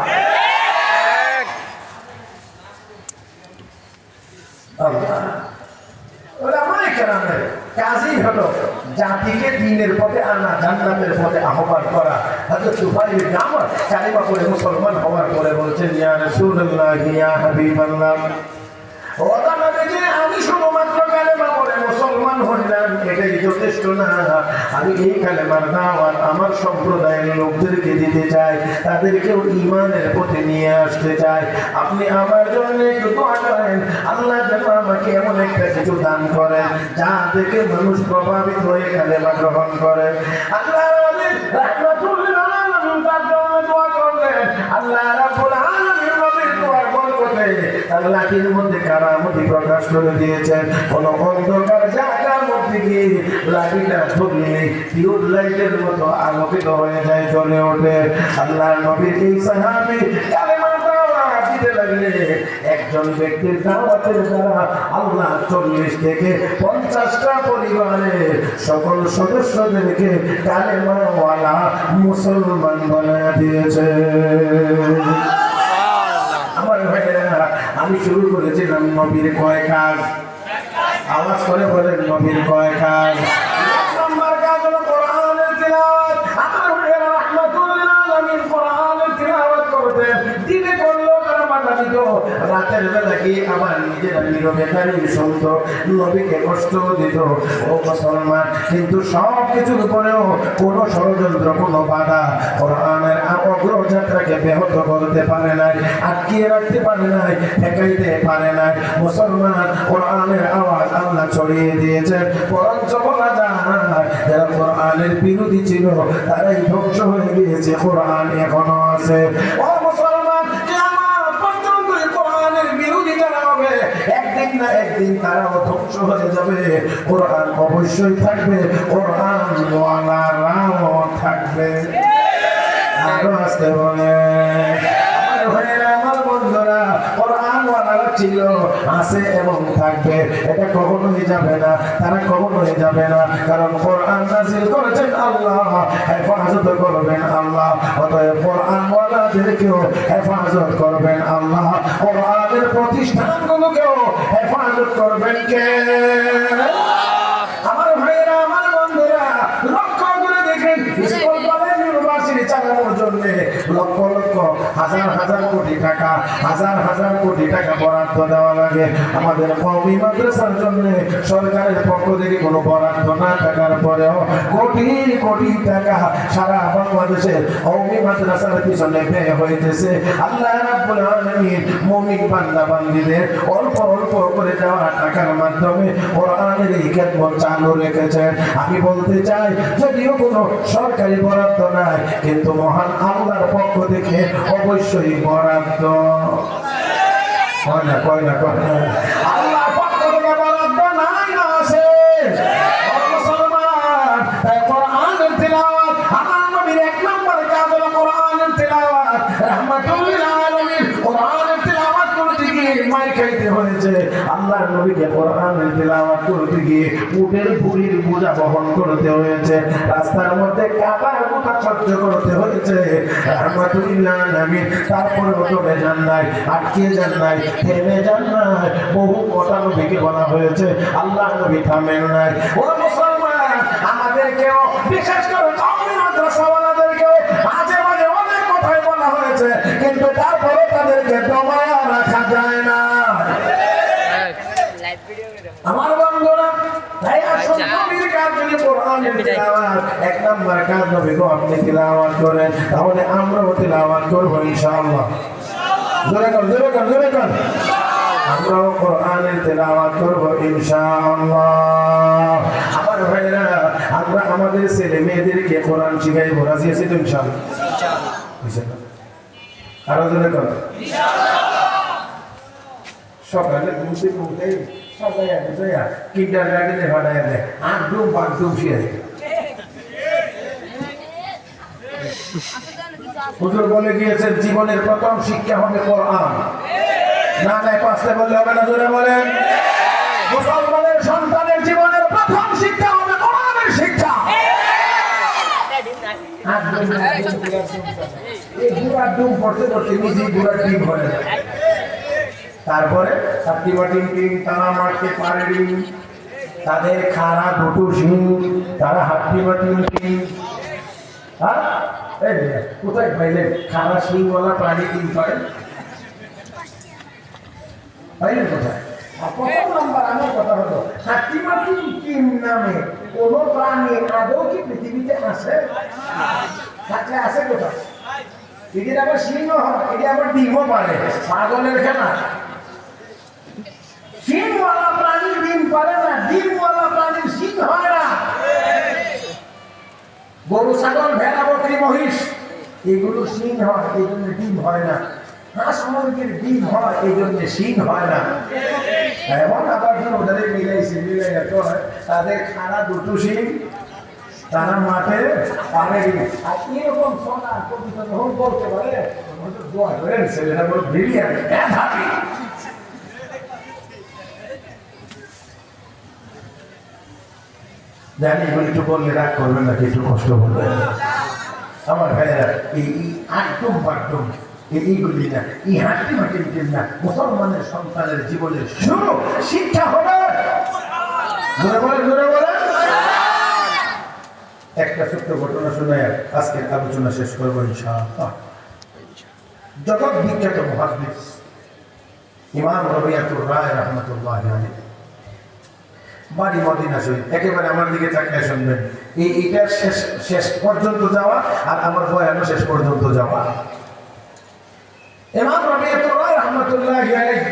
ওলামায়ে কেরামের কাজই হলো জাতিকে দ্বীনের পথে আনা, জান্নাতের পথে আহ্বান করা। হযরত তুফাইল ইবনে আমর কালিমা পড়ে মুসলমান হওয়ার পরে বলছেন, ইয়া রাসূলুল্লাহ, ইয়া হাবিবাল্লাহ, ও নবীজি, আমি শুধুমাত্র কালেমা পড়ে মুসলমান হইলাম এটাই যথেষ্ট না, আমি এই কালেমার দাওয়াত আমার সম্প্রদায়ের লোকদেরকে দিতে চাই, তাদেরকেও ঈমানের পথে নিয়ে আসতে চাই। আপনি আমার জন্য একটু দোয়া করেন, আল্লাহ যেন আমাকে এমন একটা কিছু দান করেন যা থেকে মানুষ প্রভাবিত হয়ে কালেমা গ্রহণ করে। আল্লাহ রাহমাতুল্লিল আলামিন তার জন্য দোয়া করলেন। আল্লাহ রাব্বুল আলামিন নবীর দোয়ার বরকতে তার লাঠির মধ্যে কারামতি প্রকাশ করে দিয়েছেন। কোন অন্ধকার জায়গার মধ্যে গিয়ে লাঠিটা ধরলে টিউব লাইটের মতো আলোকিত হয়ে যায়, জ্বলে ওঠে। আল্লাহ নবীর এই সাহাবী কালেমার দাওয়াত দিতে লাগলে একজন ব্যক্তির দাওয়াতের দ্বারা আল্লাহ 40 থেকে 50টা পরিবারের সকল সদস্যদেরকে কালেমাওয়ালা মুসলমান বানিয়ে দিয়েছে। আমার ভাইয়েরা, আমি শুরু করেছিলাম নবীর কয় কাজ। আওয়াজ করে বলেন, নবীর কয় কাজ। 1 নম্বর কাজ হলো কোরআনের তিলাওয়াত। আমার ভাইয়েরা, রাহমাতুল্লিল আলামিন কোরআনের তিলাওয়াত করতেন, দিনে করলো কারামাটা দিত, রাতের বেলা কি আমার নিজেরা নীরবে দাঁড়িয়ে শুনতো, নবীকে কষ্ট দিত। ও মুসলমান, কিন্তু সব কিছুর উপরেও কোন ষড়যন্ত্র, কোন বাধা কোরআনের অগ্রযাত্রাকে ব্যাহত করতে পারে নাই, আটকিয়ে রাখতে পারে নাই, ঠেকাইতে পারে নাই। মুসলমান, কোরআনের আওয়াজ আল্লাহ ছড়িয়ে দিয়েছেন। বরঞ্চ বলা যায় যারা কোরআনের বিরোধী ছিল তারাই ধ্বংস হয়ে গিয়েছে, কোরআন এখনো আছে। ও মুসলমান, কিয়ামত পর্যন্ত কোরআনের বিরোধী যারা হবে একদিন না একদিন তারাও ধ্বংস হয়ে যাবে। কোরআন অবশ্যই থাকবে, কোরআন ওয়ালারাও থাকবে। আরো আসতে বলে, আমার ভাইয়েরা, আমার বন্ধুরা, কোরআন ওয়ালারা ছিল, আছে এবং থাকবে। এটা কখনোই যাবে না, তারা কখনোই যাবে না, কারণ কোরআন নাযিল করেছেন আল্লাহ, হেফাজত করবেন আল্লাহ। অতএব কোরআন ওয়ালাদেরকেও হেফাজত করবেন আল্লাহ, কোরআনের প্রতিষ্ঠানগুলোকেও হেফাজত করবেন কে? আমার ভাইয়েরা, আমার বন্ধুরা, লক্ষ্য করে দেখেন, স্কুল কলেজ ইউনিভার্সিটি চালানোর জন্য লক্ষ লক্ষ হাজার হাজার কোটি টাকা, হাজার হাজার কোটি টাকা বরাদ্দ দেওয়া লাগে। আমাদের কওমি মাদ্রাসার জন্য সরকারের পক্ষ থেকে কোনো বরাদ্দ না থাকার পরেও কোটি কোটি টাকা সারা বাংলাদেশের কওমি মাদ্রাসার পিছনে ব্যয় হইতেছে। আল্লাহ রাব্বুল আলামিন মুমিন বান্দা বান্দীদের অল্প অল্প করে দেওয়া টাকার মাধ্যমে কোরআনের এই খেদমত চালু রেখেছেন। আমি বলতে চাই, যদিও কোনো সরকারি বরাদ্দ নাই, কিন্তু মহান আল্লাহর পক্ষ থেকে অবশ্যই বরাদ্দ আল্লাহর পক্ষ থেকে বরাদ্দ নাই না আছে। মুসলমান, তাই কোরআনের তিলাওয়াত, আমার নবীর 1 নম্বর কাজ হলো কোরআনের তিলাওয়াত। রাহমাতুল্লিল আলামিন কোরআনের তিলাওয়াত করতে গিয়ে মার খাইতে হয়েছে। আল্লাহর নবীকে কোরআনের তিলাওয়াত করতে গিয়ে উটের ভুঁড়ির বোঝা বহন করতে হয়েছে, রাস্তার মধ্যে কাদার বোঝা সহ্য করতে হয়েছে। রাহমাতুল্লিল আলামিন তারপরেও দমে যান নাই, আটকে যান নাই, থেমে যান নাই। বহু কথা নবীকে বলা হয়েছে, আল্লাহ নবী থামেন নাই। ও মুসলমান, আমাদেরকেও, বিশেষ করে কওমি মাদ্রাসাওয়ালাদেরকেও মাঝে মাঝে অনেক কথাই বলা হয়েছে, কিন্তু তারপরে তাদেরকে দমায়া রাখা যায় না। আমার বন্ধুরা, তাই আসল নবীর কাজ যদি কোরআনের তিলাওয়াত, এক নাম্বার কাজ নবী গো আপনি তিলাওয়াত করেন, তাহলে আমরাও তিলাওয়াত করবো ইনশাআল্লাহ। জোরে কর, জোরে কর, জোরে কর। আমরাও কোরআনের তিলাওয়াত করবো ইনশাআল্লাহ। আমার ভাইরা, আমরা আমাদের ছেলে মেয়েদেরকে কোরআন শিখাইবো, রাজি আছি তো ইনশাআল্লাহ? আরো জোরে কর। সকালে ঘুমতে ঘুমতে সাজাইয়া বুঝাইয়া কিন্ডার গার্ডেনে ভাড়াইয়া দেয়, আড্ডুম বাগডুম শিয়াই। হুজুর বলে গিয়েছেন জীবনের প্রথম শিক্ষা হবে কোরআন। না নাই পাঁচতে বললে হবে না, জোরে বলেন। মুসলমানের সন্তানের জীবনের প্রথম শিক্ষা হবে কোরআনের শিক্ষা। এই বুড়ার ডুম পড়তে পড়তে নিজেই বুড়ার ডিম হয়ে যায়। তারপরে হাট্টিমাটিম টিম তারা মারতে পারেনি, তাদের খাড়া দুটো শিং, তারা হাট্টিমাটিম টিম। কোথায় পাইলেন খাড়া শিংওয়ালা প্রাণী টিম করেন? পাইলেন কোথায়? প্রথম নাম্বার আমার কথা হলো, হাট্টিমাটিম টিম নামে কোন প্রাণী আদৌ কি পৃথিবীতে আছে? আছে কোথায়? এদের আবার শিংও হয়, এদের আবার ডিমও পারে। পাগলের খেলা। শিংওয়ালা প্রাণীর ডিম পারে না, ডিমওয়ালা প্রাণীর শিং হয় না। গরু, ছাগল, ভেড়া, বকরি, মহিষ এগুলো শিং হয়, এই জন্য ডিম হয় না। হাঁস মুরগির ডিম হয়, এই জন্য শিং হয় না। এমন আবার ওদের মিলাইয়া তো হয়, তাদের খানা দুটো শিং, তারা মাঠে পারেনি। আর এরকম সোনা কবিতা যখন বলতে পারে, ছেলেটা বড় ব্রিলিয়ান্ট। জানি এগুলো একটু বললে রাগ করবেন নাকি, একটু কষ্ট করবেন আমার ভাইয়েরা। এই আটডুম বাটডুম এইগুলি না, এই হাঁটি মাটির না, মুসলমানের সন্তানের জীবনের শুরু শিক্ষা হবে। জোরে বলে, জোরে বলে। একটা ছোট্ট ঘটনা শুনে আজকের আলোচনা শেষ করবো ইনশাআল্লাহ। জগৎ বিখ্যাত মুহাদ্দিস ইমাম রবিয়াতুর রায় রাহমাতুল্লাহ আলাইহি, বাড়ি মদিনা শরীফ। একেবারে আমার দিকে তাকিয়ে শুনবেন, এইটার শেষ পর্যন্ত যাওয়া আর আমার বয়ানও শেষ পর্যন্ত যাওয়া। ইমাম রবিয়াতুর রায় রাহমাতুল্লাহ আলাইহি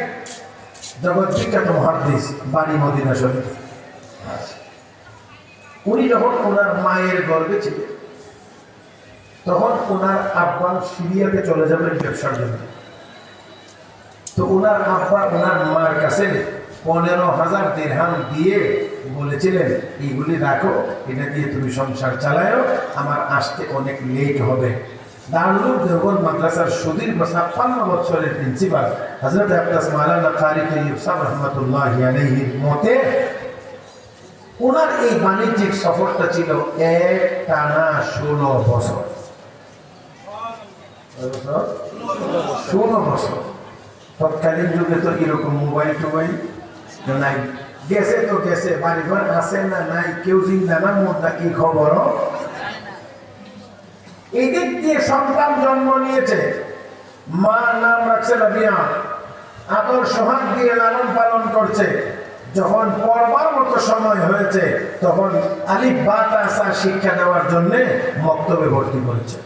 জগৎ বিখ্যাত মুহাদ্দিস, বাড়ি মদিনা শরীফ। উনি যখন ওনার মায়ের গর্ভে ছিলেন, তখন ওনার আব্বা সিরিয়াতে চলে যাবেন ব্যবসার জন্য। তো ওনার আব্বা ওনার মার কাছে 15,000 দিরহাম দিয়ে বলেছিলেন, এইগুলি রাখো, এটা দিয়ে তুমি সংসার চালায়ো, আমার আসতে অনেক লেট হবে। দারুল দেওবন্দ মাদ্রাসার সুদীর্ঘ 56 বছরের প্রিন্সিপাল হযরত আব্বাস মাওলানা কারি তৈয়ব সাহেব রাহমাতুল্লাহি আলাইহির মতে ওনার এই বাণিজ্যিক সফরটা ছিল টানা 16 বছর। 16 বছর। তৎকালীন যুগে তো এরকম মোবাইল টোবাইল নাই, গেছে তো গেছে, বাড়িঘর আছে না নাই কেউ চিন্তা না, মোটা কি খবর। এদিক দিয়ে সন্তান জন্ম নিয়েছে, মা নাম রাখছে রাবিয়া, আদর সোহাগ দিয়ে লালন পালন করছে। যখন পড়বার মতো সময় হয়েছে, তখন আলিফ বা তা সা শিক্ষা দেওয়ার জন্য মক্তবে ভর্তি করেছে।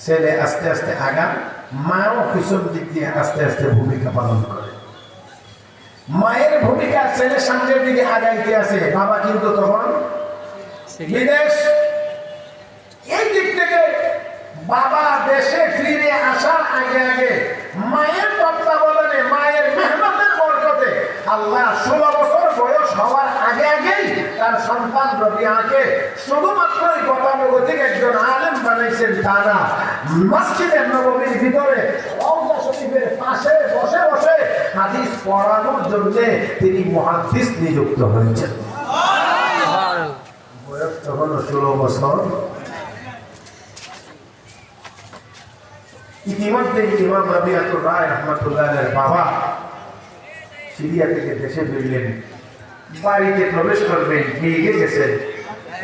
ছেলে আস্তে আস্তে আগাম, মাও পিছন দিক দিয়ে আস্তে আস্তে ভূমিকা পালন করে। মায়ের ভূমিকা ছেলে সামনের দিকে আগাইতে আছে, বাবা কিন্তু তখন বিদেশ। এই দিক থেকে বাবা দেশে ফিরে আসার আগে আগে মায়ের তত্ত্বাবধানে, মায়ের মেহনতের বরকতে আল্লাহ 16 বছর বয়স হওয়ার আগে আগেই তার সন্তান রবিয়াকে শুধুমাত্রই গতানুগতিক একজন আলেম বানাইছেন তা না, মসজিদে নববীর ভিতরে রওজা শরীফের পাশে বসে বসে হাদিস পড়ানোর জন্য তিনি মুহাদ্দিস নিযুক্ত হয়েছেন। বয়স তখন 16 বছর। ইতিমধ্যে ইমাম রবিয়াতুর রায় রাহমাতুল্লাহ আলাইহির বাবা সিরিয়া থেকে দেশে ফিরলেন, বাড়িতে প্রবেশ করবেন, এগিয়ে গেছেন।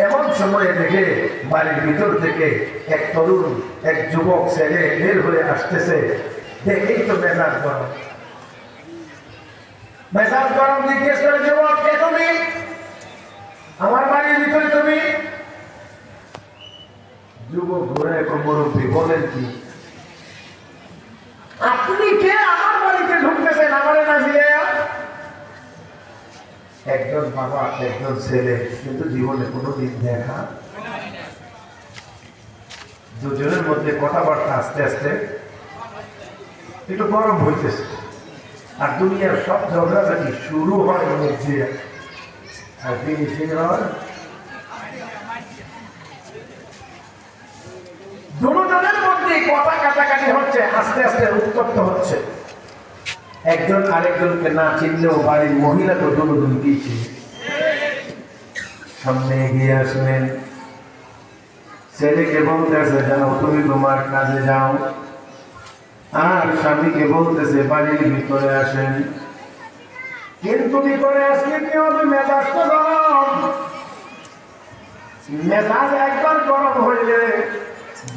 এমন সময়ে দেখে বাড়ির ভিতর থেকে এক তরুণ, এক যুবক ছেলে বের হয়ে আসতেছে। দেখেই তো মেজাজ গরম। মেজাজ গরম জিজ্ঞেস করে, যুবক কে তুমি? আমার বাড়ির ভিতরে তুমি যুবক ঘুরে মুরব্বী বলেন কি আপনি কে আমার বাড়িতে ঢুকতেছেন আমারে না দিয়ে? একজন বাবা একজন ছেলে, কিন্তু জীবনে কোনোদিন দেখা, দুজনের মধ্যে কথাবার্তা আস্তে আস্তে একটু গরম হইতেছে। আর দুনিয়ার সব ঝগড়াঝাটি শুরু হয় মুখ দিয়ে, আর ফিনিশিং হয় দুজনের মধ্যে কথা কাটাকাটি হচ্ছে, আস্তে আস্তে উত্তপ্ত হচ্ছে। একজন আরেকজনকে না চিনলেও বাড়ির মহিলা তো দুজন দিয়েছে। সামনে এগিয়ে আসলেন, ছেলেকে বলতেছে যাও তুমি তোমার কাজে যাও, আর স্বামীকে বলতেছে বাড়ির ভিতরে আসেন। কিন্তু ভিতরে আসলে কি হবে? মেজাজ তো গরম। মেজাজ একবার গরম হইলে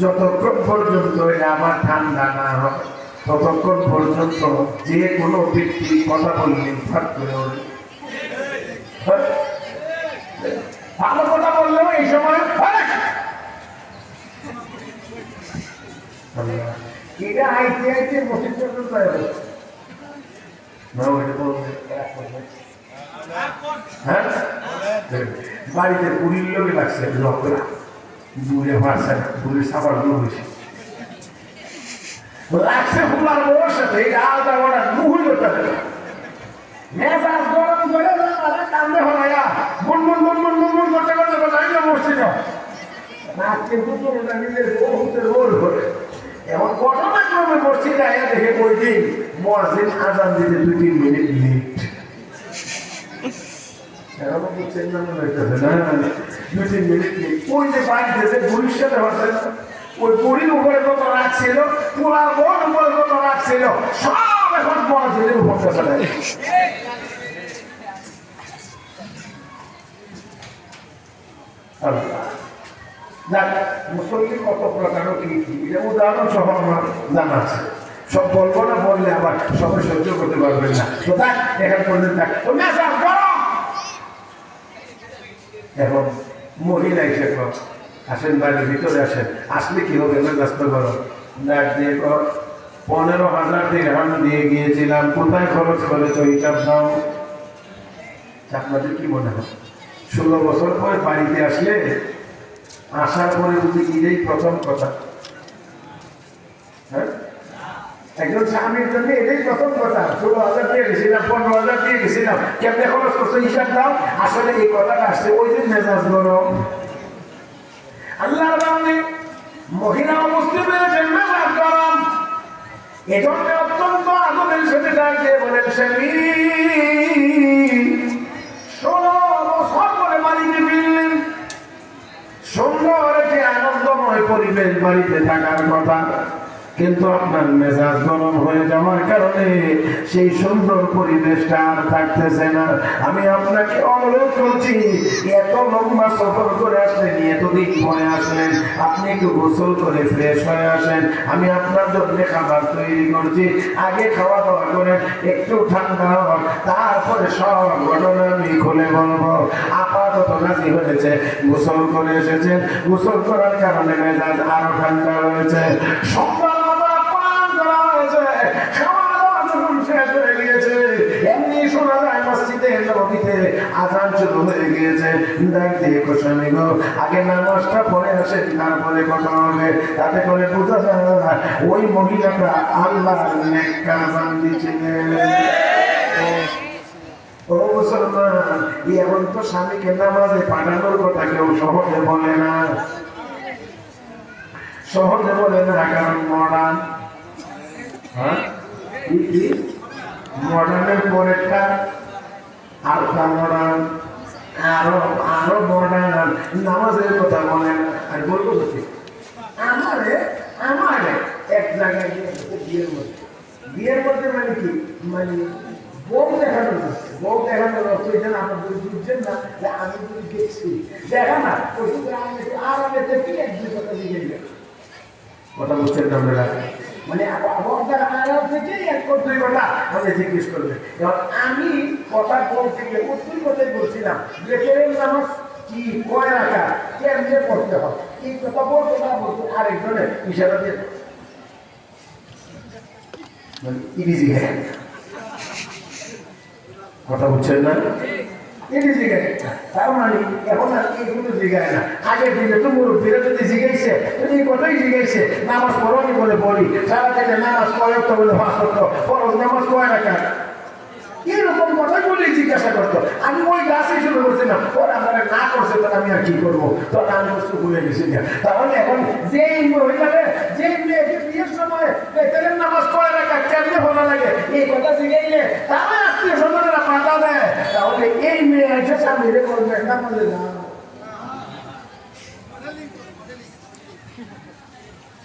যতক্ষণ পর্যন্ত আবার ঠান্ডা না হয় ততক্ষণ পর্যন্ত যে কোনো ব্যক্তি কথা বললে ফাট করে ওঠে। ভালো কথা বললেও এই সময় এটা আইতে আইতে মসজিদ পর্যন্ত হ্যাঁ, বাড়িতে পুরীর লোকে লাগছে লোকরা দূরে পারছে না, দূরের সাবার গুলো হয়েছে লাগছে ফুলার বউর সাথে। এটা আলাদা ওরা নুহুল করতে হবে, মেজাজ গরম করে কান্দে হলাইয়া গুনগুন গুনগুন গুনগুন করতে করতে যাই না মসজিদ না, কিন্তু ওটা নিজের বহুতের রোল করে। এমন ঘটনাক্রমে মসজিদে আয়া দেখে ওই দিন মুয়াজ্জিন আযান দিতে 2-3 মিনিট লেট। এরকম বুঝছেন না মনে হইতেছে না, 2-3 মিনিট লেট। ওই যে বাড়িতে যে পুলিশ সাথে হচ্ছে না, ওই পুরীর উপরে কত রাগ ছিল, পোলার বোন উপরে কত রাগ ছিল, সব এখন মুয়াজ্জিনের উপর চলে। মুসল্লি কত প্রকার এটা উদাহরণ সহ আমার জানা আছে, সব বলবো না, বললে আবার সবাই সহ্য করতে পারবেন না। তো দেখ এখানে করলেন দেখ এখন মহিলা এসে আসেন বাড়ির ভিতরে আসেন। আসলে কি হবে? ব্যস্ত করো ডাক দিয়ে কর 15,000 দিরহাম দিয়ে গিয়েছিলাম, কোথায় খরচ করেছ হিসাব দাও। আপনাদের কি মনে হয় 16 বছর পরে বাড়িতে আসলে আসার পরে বুঝি এটাই প্রথম কথা? হ্যাঁ, একজন স্বামীর জন্য এটাই প্রথম কথা। 16,000 দিয়ে গেছিলাম, 15,000 দিয়ে গেছিলাম, কেমনে খরচ করছো হিসাব দাও। আসলে এই কথাটা আসছে ওই দিন মেজাজ গরম। আল্লাহর বান্দা মহিলা অবস্থা পেয়েছেন মেজাজ গরম, এজন্য অত্যন্ত আদরের সাথে ডাক দিয়ে বলেন স্বামী 16 বছর পরে বাড়িতে ফিরলেন, সুন্দর একটি আনন্দময় পরিবেশ বাড়িতে থাকার কথা, কিন্তু আপনার মেজাজ গরম হয়ে যাওয়ার কারণে সেই সুন্দর পরিবেশটা আর থাকতেছে না। আমি আপনাকে অনুরোধ করছি, এত লম্বা সফর করে আসলেন, এতদিন পরে আসলেন, আপনি একটু গোসল করে ফ্রেশ হয়ে আসেন। আমি আপনার জন্য খাবার তৈরি করছি, আগে খাওয়া দাওয়া করেন, একটু ঠান্ডা হোক, তারপরে সব ঘটনা আমি খুলে বলবো। আপাতত রাজি হয়েছে, গোসল করে এসেছেন, গোসল করার কারণে মেজাজ আরো ঠান্ডা হয়েছে। আগে নামাজটা পড়ে আসে, তারপরে কথা হবে, তাতে করে বোঝা যায় ওই মহিলাটা আল্লাহ নেককার বান্দি ছিলেন। ও মুসলমান, এখন তো স্বামীকে নামাজে পাঠানোর কথা কেউ সহজে বলে না, সহজে বলে না, কারণ মডার্ন। হ্যাঁ, মডার্নের পরেরটা আলটা মডার্ন, আরো আরো মডার্ন, নামাজের কথা বলে না। আর বলবো কি আমারে আমারে এক জায়গায় বিয়ের মধ্যে, বিয়ের মধ্যে মানে কি, মানে বউ দেখানো যাচ্ছে, বউ দেখানোর অর্থ এখানে আপনাদের বুঝছেন না যে আমি যদি দেখছি দেখা না আর আমি দেখি এক দুই কথা দিকে কথা বুঝছেন না আপনারা, মানে আড়াল থেকেই এক দুই কথা আমাকে জিজ্ঞেস করবে। এবার আমি কথা বলতে গিয়ে উত্তর কথাই বলছিলাম যে নামাজ কি কয় রাখা কেমনে পড়তে হয় এই কথা বলতে না বলতে আরেকজনের ইশারা দিয়ে মানে ইংরেজি গায়ে কথা বলছেন না ইংরেজি গায়ে তার মানে এখন আর এইগুলো জিগায় না আগের দিনে তো মুরব্বীরা যদি জিগাইছে এই কথাই জিগাইছে নামাজ পড়নি বলে বলি সারা থেকে নামাজ পড়ে তো বলে পাঁচ ফরজ নামাজ কয় রাখা এরকম কথা বলে জিজ্ঞাসা করতো আমি ওই গাছে শুরু করছিলাম ওরা আমার না করছে তো আমি আর কি করবো তো আমি বস্তু ভুলে গেছি না তাহলে এখন যেই মহিলারে যে মেয়েকে বিয়ের সময় বেতনের নামাজ পড়ে রাখা কেমনে ভালো লাগে এই কথা জিগাইলে তারা আত্মীয় স্বজনেরা পাতা দেয় তাহলে এই মেয়ে এসে স্বামীরে বলবে না বলে না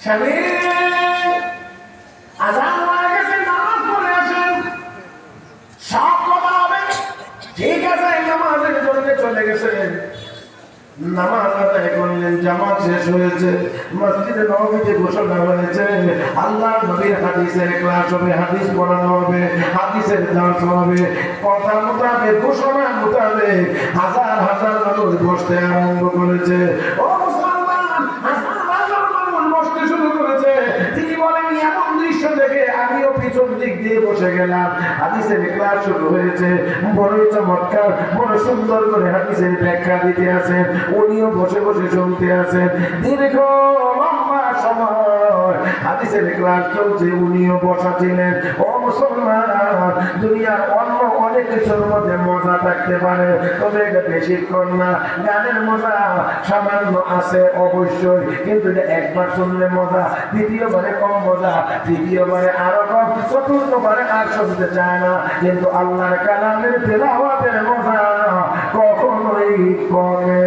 স্বামী আজান হয়ে গেছে নামাজ পড়ে আসেন সব কথা হবে ঠিক আছে নামাজের জন্য চলে গেছে নামাজ আদায় করলেন জামাত শেষ হয়েছে মসজিদে নববীতে ঘোষণা হয়েছে আল্লাহর নবীর হাদিসের ক্লাস হবে হাদিস পড়ানো হবে হাদিসের দার্স হবে কথা মোতাবেক ঘোষণা মোতাবেক হাজার হাজার মানুষ বসতে আরম্ভ করেছে ও মুসলমান হাজার হাজার মানুষ বসতে শুরু করেছে তিনি বলেন এমন দৃশ্য দেখে আমিও পিছন দিক দিয়ে বসে গেলাম হাদিসের ক্লাস শুরু হয়েছে বড়ই চমৎকার বড় সুন্দর করে হাদিসের ব্যাখ্যা দিতে আছেন উনিও বসে বসে শুনতে আছেন দীর্ঘ লম্বা সময় হাদিসের ক্লাস চলছে উনিও বসা ছিলেন ও মুসলমান দুনিয়ার অন্য অনেক কিছুর মধ্যে মজা থাকতে পারে তবে এটা বেশিক্ষণ না গানের মজা সামান্য আছে অবশ্যই কিন্তু এটা একবার শুনলে মজা দ্বিতীয়বারে কম মজা তৃতীয়বারে আরো কম চতুর্থবারে আর শুনতে চায় না কিন্তু আল্লাহর কালামের তেলাওয়াতের মজা কখনোই কমে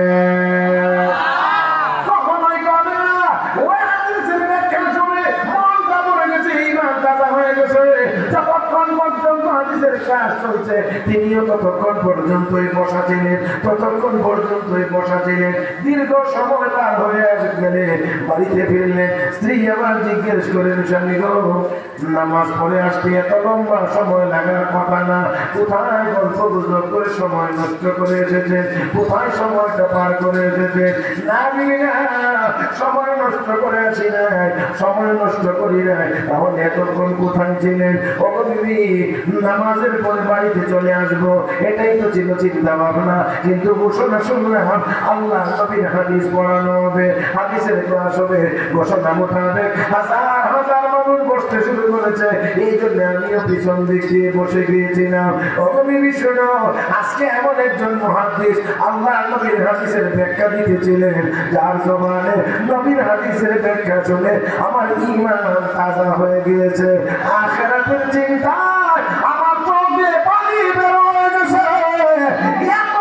কখনোই কমে না ওই হাদিসের ব্যাখ্যা শুনে মনটা ভরে গেছে ঈমান তাজা হয়ে গেছে যতক্ষণ পর্যন্ত হাদিসের ক্লাস চলছে তিনিও ততক্ষণ পর্যন্তই বসা ছিলেন ততক্ষণ পর্যন্তই বসা ছিলেন দীর্ঘ সময় পার হয়ে গেলে বাড়িতে ফিরলেন স্ত্রী আবার জিজ্ঞেস করেন স্বামী গো নামাজ পড়ে আসতে এত লম্বা সময় লাগার কথা না কোথায় গল্প গুজব করে সময় নষ্ট করে এসেছেন কোথায় সময়টা পার করে এসেছেন না সময় নষ্ট করে আসি নাই সময় নষ্ট করি নাই তাহলে এতক্ষণ কোথায় ছিলেন অগবিবি নামাজের পরে বাড়িতে চলে আসবো এটাই তো ছিল চিন্তা ভাবনা কিন্তু ঘোষণা শুনলাম আল্লাহ নবীর হাদিস পড়ানো হবে হাদিসের ক্লাস হবে ঘোষণা মোতাবেক হাজার হাজার মানুষ বসতে শুরু করেছে এই জন্য আমিও পিছন দিক দিয়ে বসে গিয়েছিলাম অগবিবি শোনো আজকে এমন একজন মুহাদ্দিস আল্লাহ নবীর হাদিসের ব্যাখ্যা দিতেছিলেন যার জবানে নবীর হাদিসের ব্যাখ্যা শুনে আমার ঈমান তাজা হয়ে গিয়েছে আখিরাতের চিন্তায় আমার চোখ দিয়ে পানি বের হয়ে গেছে এত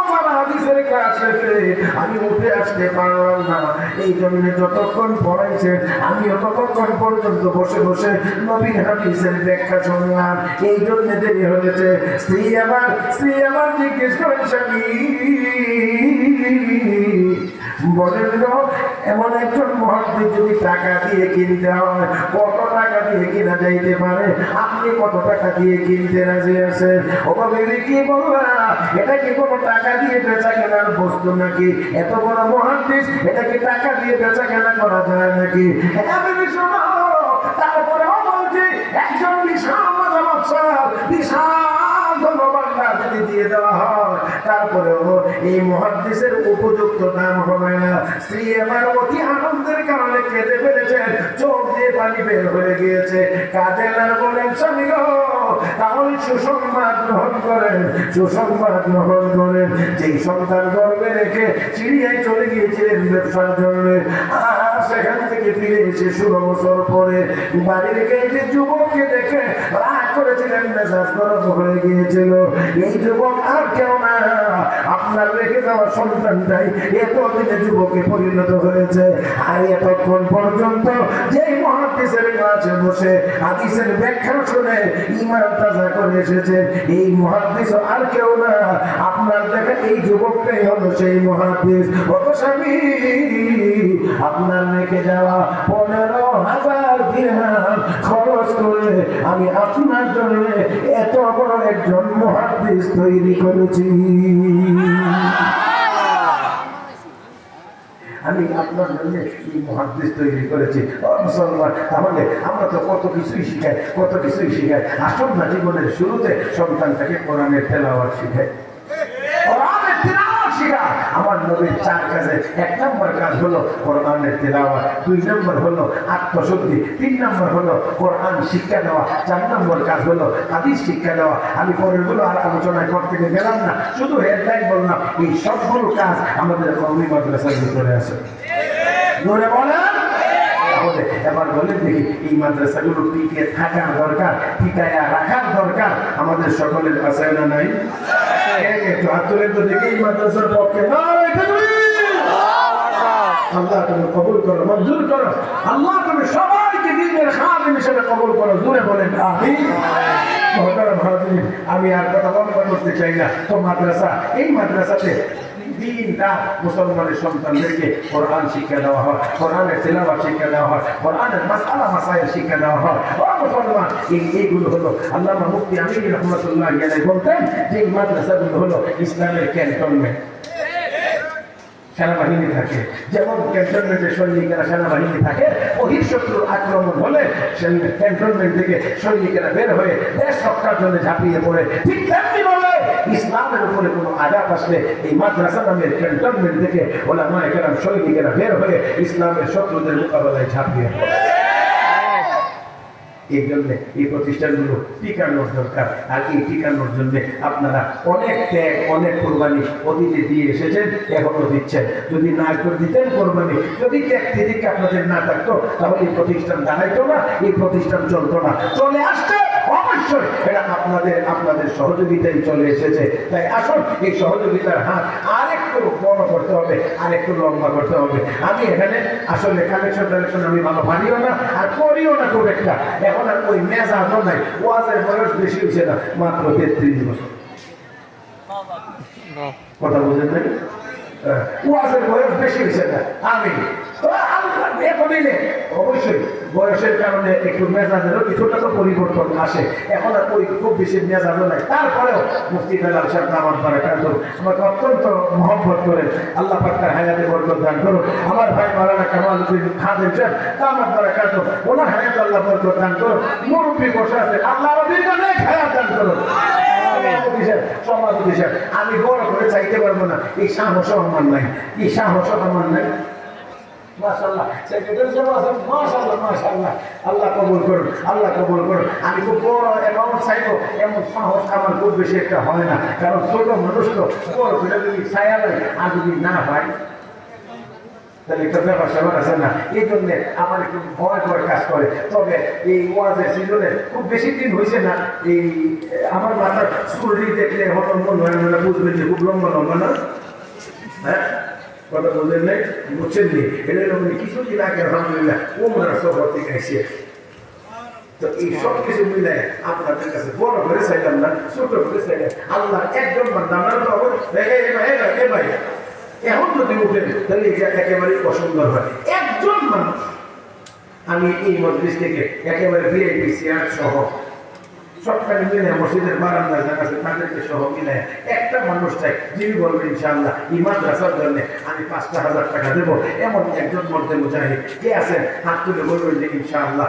মজার হাদিসের ক্লাস শেষে আমি উঠে আসতে পারলাম না এই জন্য যতক্ষণ পড়াইছে আমিও ততক্ষণ পর্যন্ত বসে বসে নবীর হাদিসের ব্যাখ্যা শুনলাম এই জন্য দেরি হয়েছে স্ত্রী আমার জিজ্ঞেস করেন স্বামী বলেন এমন একজন মুহাদ্দিস যদি টাকা দিয়ে কিনতে হয় কত টাকা দিয়ে কিনা যাইতে পারে আপনি কত টাকা দিয়ে কিনতে রাজি আছেন ও বেবি কি বললা এটা কি কোনো টাকা দিয়ে বেচা কেনার বস্তু নাকি এত বড় মুহাদ্দিস এটা কি টাকা দিয়ে বেচা কেনা করা যায় নাকি তারপরে বলছি একজন বিশাল বিশাল ধন্যবাদ যদি দিয়ে দেওয়া হয় তারপরেও এই মুহাদ্দিসের উপযুক্ত দাম হবে না স্ত্রী আমার অতি আনন্দের কারণে কেঁদে ফেলেছেন চোখ দিয়ে পানি বের হয়ে গিয়েছে কাঁদেন আর বলেন স্বামী গো তাহলে সুসংবাদ গ্রহণ করেন যেই সন্তান গর্ভে রেখে সিরিয়ায় চলে গিয়েছিলেন ব্যবসার জন্য আর সেখান থেকে ফিরে এসে 16 বছর পরে বাড়ির গেটে যুবককে দেখে রাগ করেছিলেন মেজাজ গরম হয়ে গিয়েছিল এই যুবক আর কেউ না আপনার রেখে যাওয়া সন্তানটাই এতদিনে যুবকে পরিণত হয়েছে আর এতক্ষণ পর্যন্ত যেই মুহাদ্দিসের কাছে বসে হাদিসের ব্যাখ্যা শুনে ঈমান তাজা করে এসেছে এই মুহাদ্দিস আর কেউ না আপনার দেখা এই যুবকটাই হলো সেই মুহাদ্দিস ওগো স্বামী আপনার রেখে যাওয়া 15,000 দিরহাম খরচ করে আমি আপনার জন্য এত বড় একজন মুহাদ্দিস তৈরি করেছি আমি আপনার জন্য এই মুহাদ্দিস তৈরি করেছি। ও মুসলমান, তাহলে আমরা তো কত কিছুই শিখাই। আসল না জীবনের শুরুতে সন্তানটাকে কোরআনের তেলাওয়াত শিখাই। আমার নবীর 4 কাজে 1 নম্বর কাজ হলো কোরআনের তেলাওয়াত, 2 নম্বর হলো আত্মশুদ্ধি, 3 নম্বর হলো কোরআন শিক্ষা দেওয়া, 4 নম্বর কাজ হলো হাদিস শিক্ষা দেওয়া। আমি পরেরগুলো আর আলোচনা করতে গেলাম না, শুধু হেডলাইন বললাম। এই সবগুলো কাজ আমাদের কওমি মাদ্রাসার ভিতরে আছে। জোরে বলেন। তাহলে এবার বলেন দেখি, এই মাদ্রাসাগুলো টিকে থাকার দরকার, টিকায়া রাখার দরকার আমাদের সকলের আছে না নাই? একটু হাত তুলেন তো দেখি এই মাদ্রাসার পক্ষে। আল্লাহ তুমি কবুল করো, মঞ্জুর করো। আল্লাহ তুমি সবাইকে দ্বীনের খাদিম হিসেবে কবুল করো। জোরে বলেন আমিন। আমি আর কথা লম্বা করতে চাই না। তো মাদ্রাসা, এই মাদ্রাসাতে দিন রাত মুসলমানের সন্তানদেরকে কোরআন শিক্ষা দেওয়া হয়, কোরআনের তেলাওয়াত শিক্ষা দেওয়া হয়, কোরআনের মাসআলা মাসাইল শিক্ষা দেওয়া হয়। ও মুসলমান, এইগুলো হলো আল্লামা মুফতি আমিন রহমাতুল্লাহ আলাইহি বলতেন যে এই মাদ্রাসাগুলো হলো ইসলামের ক্যান্টনমেন্ট। সেনাবাহিনী থাকে, যেমন ক্যান্টনমেন্টে সৈনিকেরা সেনাবাহিনী থাকে, বহিঃশত্রুর আক্রমণ হলে ক্যান্টনমেন্ট থেকে সৈনিকেরা বের হয়ে দেশ রক্ষার জন্য ঝাঁপিয়ে পড়ে, ঠিক তেমনি ভাবে ইসলামের উপরে কোনো আঘাত আসলে এই মাদ্রাসা নামের ক্যান্টনমেন্ট থেকে ওলামায়ে কেরাম সৈনিকেরা বের হয়ে ইসলামের শত্রুদের মোকাবেলায় ঝাঁপিয়ে পড়ে। এই জন্য এই প্রতিষ্ঠানগুলো টিকানোর দরকার। আর এই টিকানোর জন্য আপনারা অনেক ত্যাগ, অনেক কোরবানি অতীতে দিয়ে এসেছেন, এখনো দিচ্ছেন। যদি না করে দিতেন কোরবানি, যদি ত্যাগ দিক আপনাদের না থাকতো, তাহলে এই প্রতিষ্ঠান দাঁড়াইতো না, এই প্রতিষ্ঠান চলতো না। চলে আসছে অবশ্যই এটা আপনাদের সহযোগিতায় চলে এসেছে। তাই আসুন এই সহযোগিতার হাত আরেকটু বড় করতে হবে, আরেকটু লম্বা করতে হবে। আমি এখানে আসলে কালেকশন আমি ভালো পারিও না আর করিও না খুব একটা। এখন আর ওই মেজাজও নাই। ওয়াজের বয়স বেশি হয়েছে না, মাত্র 33 বছর। কথা বুঝেন নাই? ওয়াজের বয়স বেশি হয়েছে না। আমি এতদিনে অবশ্যই বয়সের কারণে একটু মেজাজেরও কিছুটা তো পরিবর্তন আসে। এখন আর ওই খুব বেশি মেজাজও নাই। তারপরেও মুফতি বেলাল সাহেব আমার বারাকাতুহ আমাকে অত্যন্ত মহব্বত করেন। আল্লাহ পাক তার হায়াতে বরকত দান করুন। আমার ভাই মাওলানা কামালউদ্দিন খাদেম সাহেব আমার বারাকাতুহ, ওনার হায়াতে আল্লাহ বরকত দান করুন। মুরব্বী বসে আছে, আল্লাহ দীর্ঘ নেক হায়াত দান করুন। আমি বড় করে চাইতে পারবো না, এই সাহসও আমার নাই, এই সাহসও আমার নাই। মাশাআল্লাহ, সেক্রেটারি সাহেব আছেন, মাশাআল্লাহ মাশাআল্লাহ, আল্লাহ কবুল করুন, আল্লাহ কবুল করুন। আমি খুব বড় অ্যামাউন্ট চাইবো, এমন সাহস আমার খুব বেশি একটা হয় না, কারণ ছোট মানুষ তো বড় করে যদি ছায়া দেয় আর যদি না হয় তাহলে একটা ব্যাপার স্যাপার আছে না। এই জন্য আমার একটু ভয় কাজ করে। তবে এই ওয়াজের সিজনে খুব বেশি দিন হয়েছে না, এই আমার মাথার চুলটি দেখলে হঠাৎ মনে হয় না, বুঝবেন যে খুব লম্বা না। হ্যাঁ, কথা বললেন নাই, বুঝছেন নি? এটা কিছুদিন আগে আলহামদুলিল্লাহ ওমরা সফর থেকে এসে, তো এই সব কিছু মিলে আপনাদের কাছে বড় করে চাইলাম না, ছোট করে চাইলাম। আল্লাহ একজন বান্দা, আমরা তো ভাই এখন যদি উঠেন তাহলে এটা একেবারেই অসুন্দর হয়। একজন মানুষ, আমি এই মজলিস থেকে একেবারে ভিআইপি চেয়ার সহ সবখানে মিলে মসজিদের বারান্দার জায়গা আছে তাদেরকে সহ মিলে একটা মানুষ চাই যিনি বলবেন ইনশাআল্লাহ এই মাদ্রাসার জন্য আমি 5,000 টাকা দেবো, এমন একজন মধ্যে মুজাহিদ কে আছেন? হাত তুলে বলবেন যে ইনশাআল্লাহ।